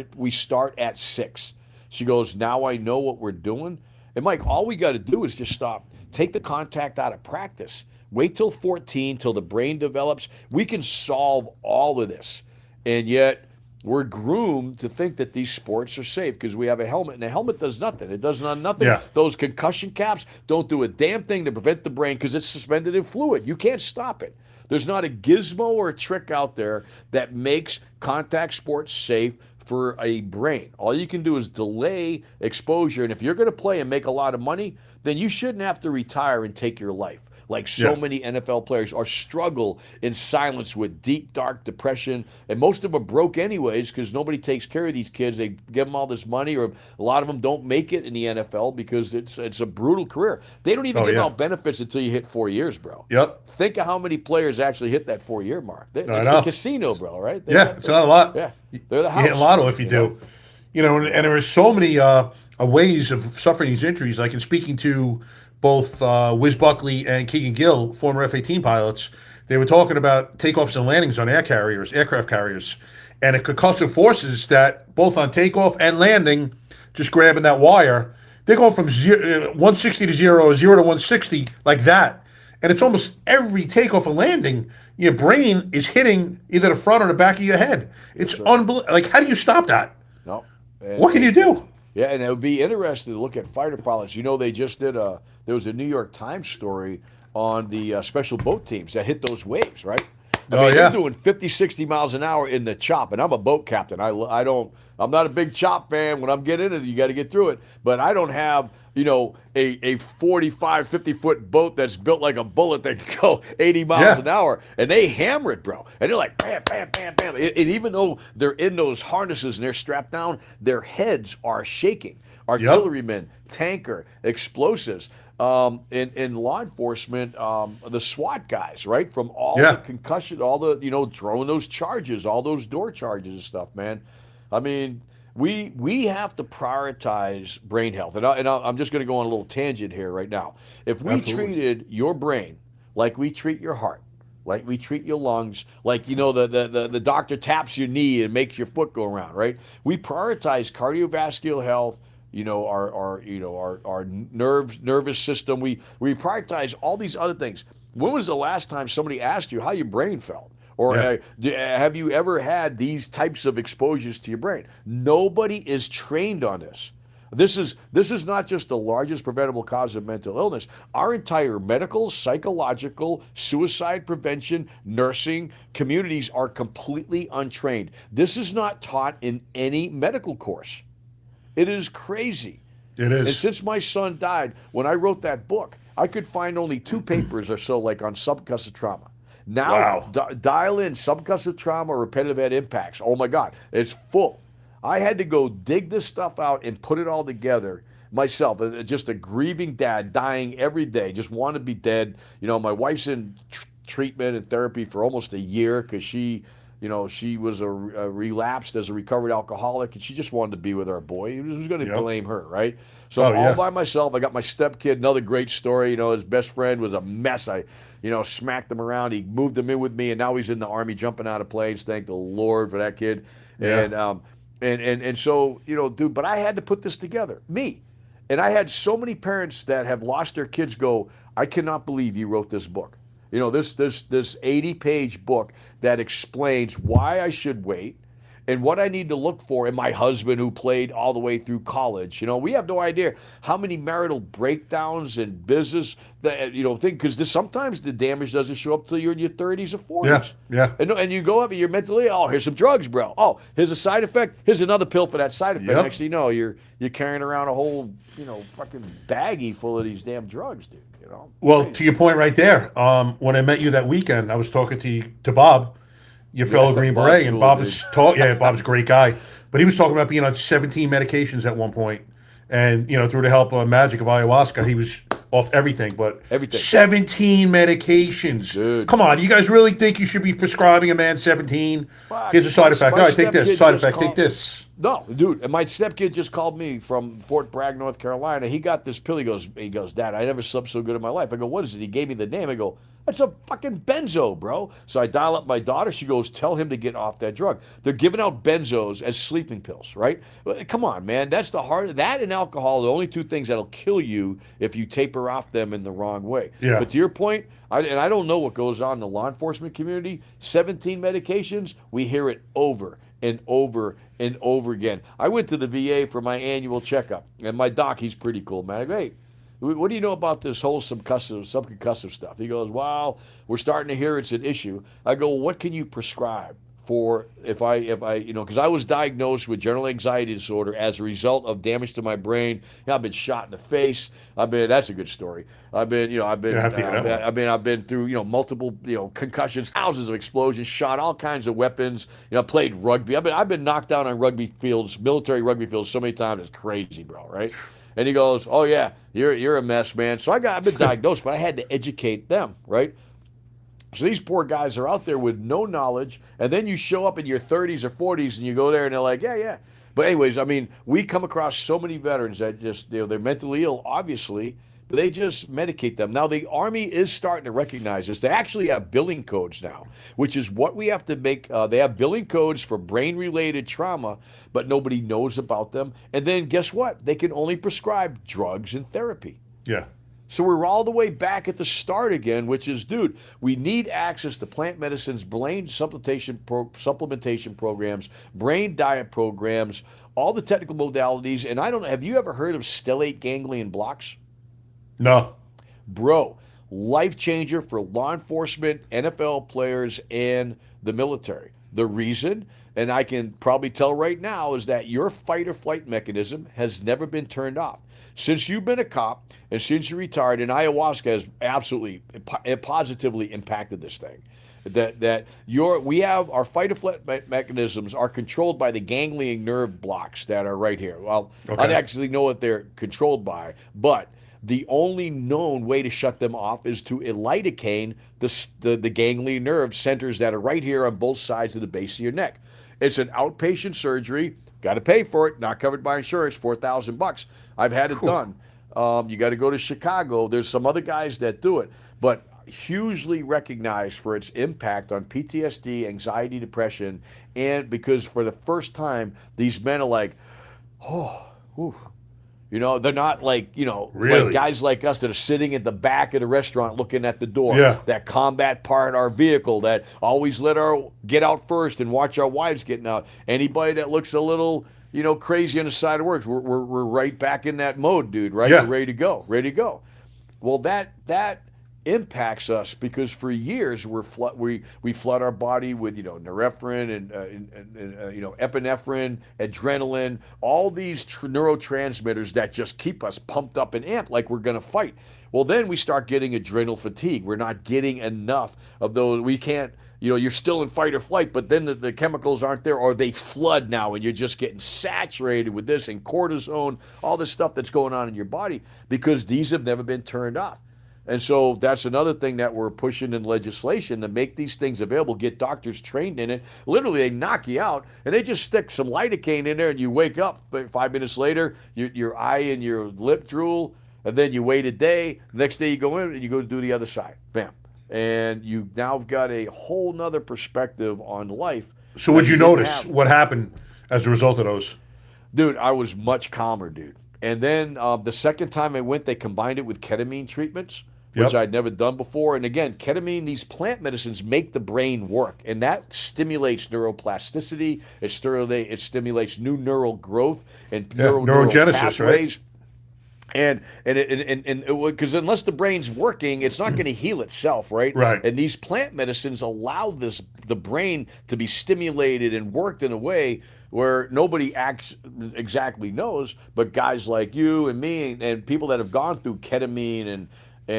at 6. She goes, now I know what we're doing. And Mike, all we got to do is just stop. Take the contact out of practice. Wait till 14, till the brain develops. We can solve all of this. And yet we're groomed to think that these sports are safe because we have a helmet, and a helmet does nothing. It does nothing. Yeah. Those concussion caps don't do a damn thing to prevent the brain because it's suspended in fluid. You can't stop it. There's not a gizmo or a trick out there that makes contact sports safe for a brain. All you can do is delay exposure, and if you're going to play and make a lot of money, then you shouldn't have to retire and take your life. Like so many NFL players are struggle in silence with deep, dark depression. And most of them are broke anyways because nobody takes care of these kids. They give them all this money, or a lot of them don't make it in the NFL because it's a brutal career. They don't even give out benefits until you hit 4 years, bro. Yep. Think of how many players actually hit that 4-year mark. It's the casino, bro, right? It's not a lot. Yeah. They're the house. You hit a lotto if you do. You know, and there are so many ways of suffering these injuries. Like in speaking to both Wiz Buckley and Keegan Gill, former F-18 pilots, they were talking about takeoffs and landings on aircraft carriers, and it concussive forces that both on takeoff and landing, just grabbing that wire, they're going from 160 to 0 to 160 like that. And it's almost every takeoff and landing, your brain is hitting either the front or the back of your head. It's unbelievable. Like, how do you stop that? No. What can you do? Yeah, and it would be interesting to look at fighter pilots. You know, they just did there was a New York Times story on the special boat teams that hit those waves, right? I mean, they're doing 50, 60 miles an hour in the chop, and I'm a boat captain. I'm not a big chop fan. When I'm getting into it, you got to get through it. But I don't have, a 45, 50-foot boat that's built like a bullet that can go 80 miles an hour. And they hammer it, bro. And they're like, bam, bam, bam, bam. And even though they're in those harnesses and they're strapped down, their heads are shaking. Artillerymen, tanker, explosives. In law enforcement, the SWAT guys, right? From all the concussion, all the, throwing those charges, all those door charges and stuff, man. I mean, we have to prioritize brain health. And I'm just going to go on a little tangent here right now. If we treated your brain like we treat your heart, like we treat your lungs, like, the doctor taps your knee and makes your foot go around, right? We prioritize cardiovascular health, our nervous system. We prioritize all these other things. When was the last time somebody asked you how your brain felt? Or have you ever had these types of exposures to your brain? Nobody is trained on this. This is not just the largest preventable cause of mental illness. Our entire medical, psychological, suicide prevention, nursing communities are completely untrained. This is not taught in any medical course. It is crazy. It is. And since my son died, when I wrote that book, I could find only 2 papers or so, like on subconcussive trauma. Now, dial in subconcussive trauma, repetitive head impacts. Oh my God, it's full. I had to go dig this stuff out and put it all together myself. Just a grieving dad, dying every day, just want to be dead. My wife's in treatment and therapy for almost a year because she was a relapsed as a recovered alcoholic, and she just wanted to be with our boy. Who's going to blame her, right? So I'm all by myself. I got my stepkid, another great story. His best friend was a mess. I, smacked him around. He moved him in with me, and now he's in the Army jumping out of planes. Thank the Lord for that kid. Yeah. And so, dude, but I had to put this together, me. And I had so many parents that have lost their kids go, I cannot believe you wrote this book. This 80-page book that explains why I should wait and what I need to look for in my husband who played all the way through college. We have no idea how many marital breakdowns and business that, because sometimes the damage doesn't show up till you're in your 30s or 40s. Yeah. And you go up and you're mentally, here's some drugs, bro. Oh, here's a side effect. Here's another pill for that side effect. Next thing you know, you're carrying around a whole, fucking baggie full of these damn drugs, dude. Well, crazy. to your point right there, when I met you that weekend, I was talking to Bob, your fellow Green Beret, and Bob was Bob's a great guy, but he was talking about being on 17 medications at one point, and through the help of magic of ayahuasca, he was off everything. 17 medications. Dude. Come on, you guys really think you should be prescribing a man 17? Here's a side effect. All right, take this. Side effect. Take this. No, dude. And my stepkid just called me from Fort Bragg, North Carolina. He got this pill. He goes, Dad, I never slept so good in my life. I go, what is it? He gave me the name. I go, that's a fucking benzo, bro. So I dial up my daughter. She goes, tell him to get off that drug. They're giving out benzos as sleeping pills, right? Come on, man. That's the hard. That and alcohol are the only two things that'll kill you if you taper off them in the wrong way. Yeah. But to your point, I don't know what goes on in the law enforcement community. 17 medications, we hear it over and over and over again. I went to the VA for my annual checkup, and my doc, he's pretty cool, man. I go, hey, what do you know about this whole subconcussive stuff? He goes, well, we're starting to hear it's an issue. I go, what can you prescribe for if I because I was diagnosed with general anxiety disorder as a result of damage to my brain. I've been shot in the face. That's a good story. I've been through multiple concussions, thousands of explosions, shot all kinds of weapons. Played rugby. I've been knocked out on rugby fields, military rugby fields, so many times it's crazy, bro. Right? And he goes, oh yeah, you're a mess, man. So I've been diagnosed, but I had to educate them, right? So these poor guys are out there with no knowledge, and then you show up in your 30s or 40s, and you go there, and they're like, yeah. But anyways, we come across so many veterans that just, they're mentally ill, obviously, but they just medicate them. Now, the Army is starting to recognize this. They actually have billing codes now, which is what we have to make. They have billing codes for brain-related trauma, but nobody knows about them. And then guess what? They can only prescribe drugs and therapy. Yeah. So we're all the way back at the start again, which is, dude, we need access to plant medicines, brain supplementation programs, brain diet programs, all the technical modalities. And have you ever heard of stellate ganglion blocks? No. Bro, life changer for law enforcement, NFL players, and the military. The reason, and I can probably tell right now, is that your fight or flight mechanism has never been turned off. Since you've been a cop and since you retired, and ayahuasca has absolutely positively impacted this thing. We have our fight or flight mechanisms are controlled by the ganglion nerve blocks that are right here. Well, okay. I don't actually know what they're controlled by, but the only known way to shut them off is to lidocaine the ganglion nerve centers that are right here on both sides of the base of your neck. It's an outpatient surgery. Got to pay for it. Not covered by insurance. $4,000. I've had it done. You got to go to Chicago. There's some other guys that do it, but hugely recognized for its impact on PTSD, anxiety, depression, and because for the first time, these men are like, oh, whew. They're not like, really? Like guys like us that are sitting at the back of the restaurant looking at the door, yeah. That combat part our vehicle, that always let our get out first and watch our wives getting out. Anybody that looks a little, crazy on the side of work, we're right back in that mode, dude, right? Yeah. We're ready to go. Well, that impacts us because for years we flood our body with norepinephrine and epinephrine, adrenaline, all these neurotransmitters that just keep us pumped up and amped like we're going to fight. Well, then we start getting adrenal fatigue. We're not getting enough of those. We can't, you're still in fight or flight, but then the chemicals aren't there, or they flood now, and you're just getting saturated with this and cortisone, all this stuff that's going on in your body because these have never been turned off. And so that's another thing that we're pushing in legislation to make these things available, get doctors trained in it. Literally, they knock you out, and they just stick some lidocaine in there, and you wake up 5 minutes later, your eye and your lip drool, and then you wait a day. Next day you go in, and you go do the other side. Bam. And you now have got a whole nother perspective on life. So would you notice what happened as a result of those? Dude, I was much calmer, dude. And then the second time I went, they combined it with ketamine treatments, which I'd never done before. And again, ketamine, these plant medicines make the brain work, and that stimulates neuroplasticity. It stimulates new neural growth and neurogenesis, pathways. Right? And because unless the brain's working, it's not going to heal itself, right? Right. And these plant medicines allow the brain to be stimulated and worked in a way where nobody exactly knows, but guys like you and me and people that have gone through ketamine and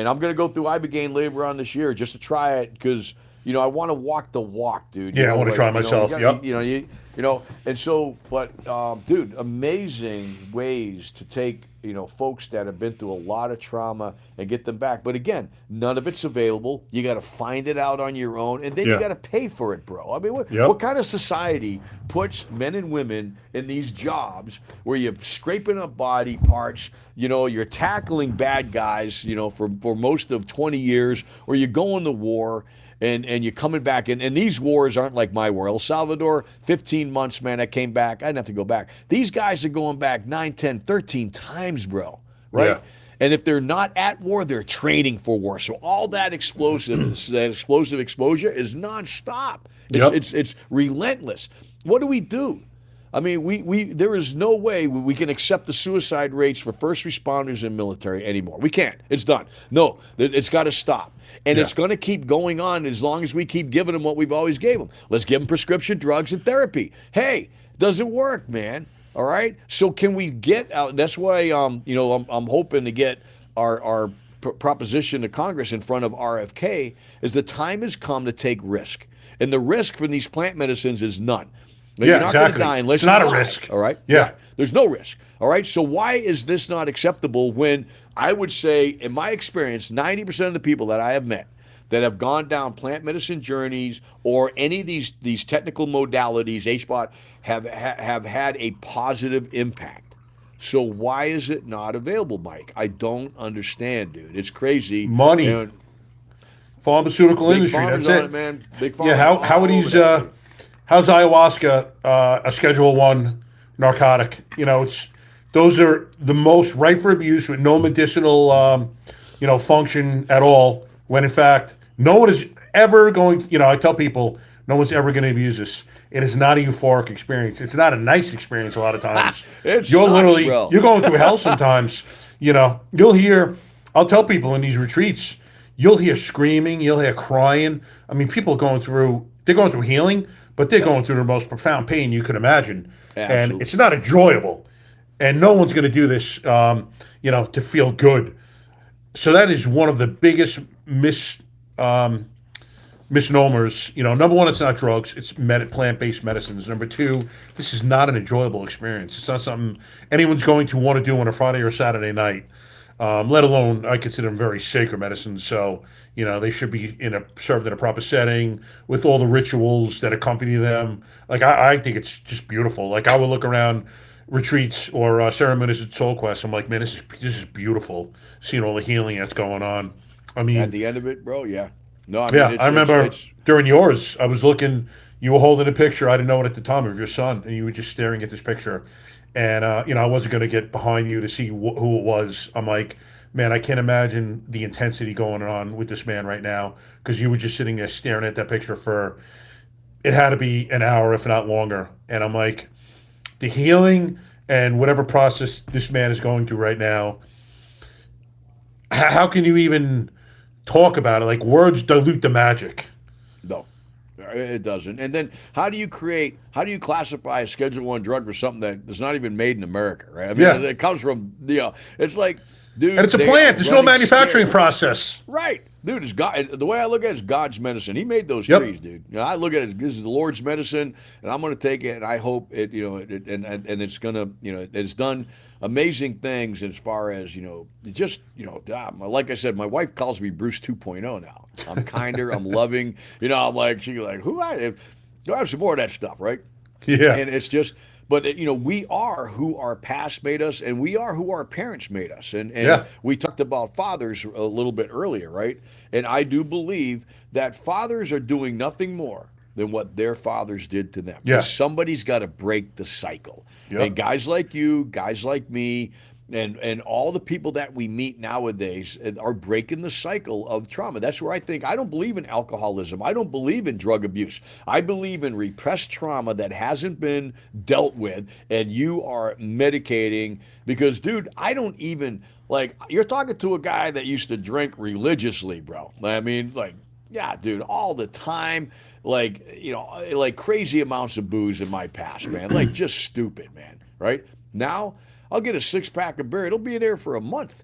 I'm going to go through Ibogaine later on this year just to try it because, I want to walk the walk, dude. I want to try myself. And so, but, dude, amazing ways to take, folks that have been through a lot of trauma and get them back. But again, none of it's available. You got to find it out on your own, and then you got to pay for it, bro. I mean, what kind of society puts men and women in these jobs where you're scraping up body parts, you're tackling bad guys, for most of 20 years, or you're going to war, and you're coming back, and these wars aren't like my war. El Salvador, 15 months, man, I came back. I didn't have to go back. These guys are going back 9, 10, 13 times, bro, right? Yeah. And if they're not at war, they're training for war. So all that explosive exposure is nonstop. It's relentless. What do? I mean, there is no way we can accept the suicide rates for first responders and military anymore. We can't. It's done. No, it's got to stop. And it's going to keep going on as long as we keep giving them what we've always gave them. Let's give them prescription drugs and therapy. Hey, doesn't work, man. All right? So can we get out? That's why, I'm hoping to get our proposition to Congress in front of RFK is the time has come to take risk. And the risk for these plant medicines is none. You're not going to die unless it's not you a die, risk. All right? Yeah. There's no risk. All right? So why is this not acceptable when I would say, in my experience, 90% of the people that I have met that have gone down plant medicine journeys or any of these technical modalities, HBOT, have had a positive impact. So why is it not available, Mike? I don't understand, dude. It's crazy. Money. Pharmaceutical industry, that's it. Man. Big pharma. Yeah, how are these... how's ayahuasca a Schedule I narcotic? Those are the most ripe for abuse with no medicinal, function at all. When in fact, no one is ever going. I tell people, no one's ever going to abuse this. It is not a euphoric experience. It's not a nice experience a lot of times. You're going through hell sometimes. You'll hear. I'll tell people in these retreats, you'll hear screaming, you'll hear crying. I mean, people they're going through healing, but they're going through the most profound pain you could imagine. Absolutely. And it's not enjoyable. And no one's going to do this, to feel good. So that is one of the biggest misnomers. Number one, it's not drugs. It's plant-based medicines. Number two, this is not an enjoyable experience. It's not something anyone's going to want to do on a Friday or Saturday night. Let alone, I consider them very sacred medicines. So, they should be served in a proper setting with all the rituals that accompany them. Like, I think it's just beautiful. Like, I would look around retreats or ceremonies at Soul Quest. I'm like, man, this is beautiful. Seeing all the healing that's going on. I mean, at the end of it, bro, yeah. No, I remember during yours, I was looking. You were holding a picture. I didn't know it at the time of your son, and you were just staring at this picture. And I wasn't going to get behind you to see who it was. I'm like, man, I can't imagine the intensity going on with this man right now, because you were just sitting there staring at that picture for. It had to be an hour, if not longer. And I'm like, the healing and whatever process this man is going through right now, how can you even talk about it? Like, words dilute the magic. No, it doesn't. And then how do you classify a Schedule I drug for something that's not even made in America, right? I mean, it comes from, it's like, dude. And it's a plant. There's no manufacturing process. Right. Dude, it's God. The way I look at it is God's medicine. He made those trees, dude. I look at it as this is the Lord's medicine, and I'm going to take it, and I hope it, and it's going to, it's done amazing things as far as, like I said, my wife calls me Bruce 2.0 now. I'm kinder, I'm loving, I'm like, she's like, do I have some more of that stuff, right? Yeah. And it's just, but, we are who our past made us, and we are who our parents made us. And we talked about fathers a little bit earlier, right? And I do believe that fathers are doing nothing more than what their fathers did to them. Yeah. Somebody's got to break the cycle. Yep. And guys like you, guys like me, and all the people that we meet nowadays are breaking the cycle of trauma. That's where I don't believe in alcoholism. I don't believe in drug abuse. I believe in repressed trauma that hasn't been dealt with, and you are medicating because, dude, I don't even, you're talking to a guy that used to drink religiously, bro. I mean, yeah, dude, all the time, like crazy amounts of booze in my past, man. Just stupid, man, right? Now, I'll get a 6-pack of beer. It'll be in there for a month,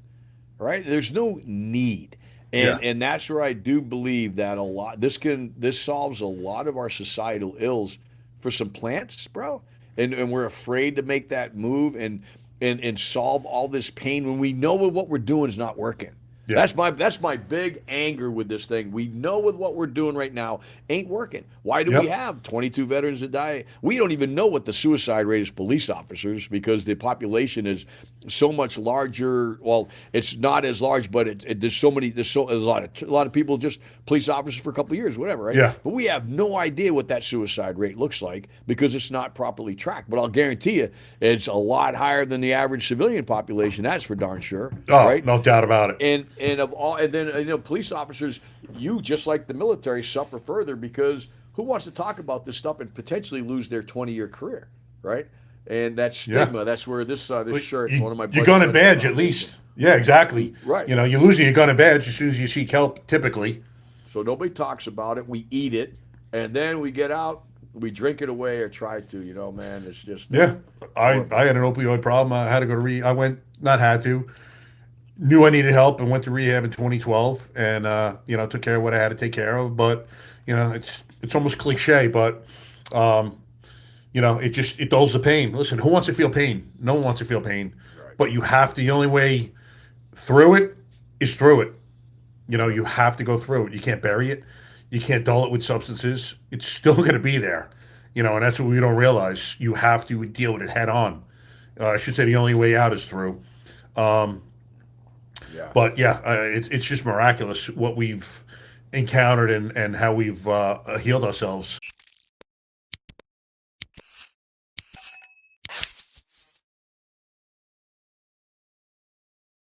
right? There's no need. And that's where I do believe that a lot, this solves a lot of our societal ills for some plants, bro. And we're afraid to make that move. And and solve all this pain when we know what we're doing is not working. Yeah. That's my big anger with this thing. We know with what we're doing right now ain't working. Why do we have 22 veterans that die? We don't even know what the suicide rate is police officers because the population is so much larger. Well, it's not as large, but there's a lot of people just police officers for a couple of years, whatever, right? Yeah. But we have no idea what that suicide rate looks like because it's not properly tracked. But I'll guarantee you, it's a lot higher than the average civilian population. That's for darn sure. Oh, right? no doubt about it. And then police officers, you just like the military, suffer further because who wants to talk about this stuff and potentially lose their 20-year career, right? And that stigma, that's where this shirt, one of my your gun and badge at least. Yeah, exactly. Right. You're losing your gun and badge as soon as you seek help, typically. So nobody talks about it. We eat it, and then we get out, we drink it away or try to. Man, it's just Yeah, I had an opioid problem. I had to go to I went, not had to, knew I needed help and went to rehab in 2012 and, took care of what I had to take care of. But, it's almost cliche, but, it dulls the pain. Listen, who wants to feel pain? No one wants to feel pain. Right. But you have to, the only way through it is through it. You have to go through it. You can't bury it. You can't dull it with substances. It's still going to be there. And that's what we don't realize. You have to deal with it head on. I should say the only way out is through. But it's just miraculous what we've encountered and how we've healed ourselves.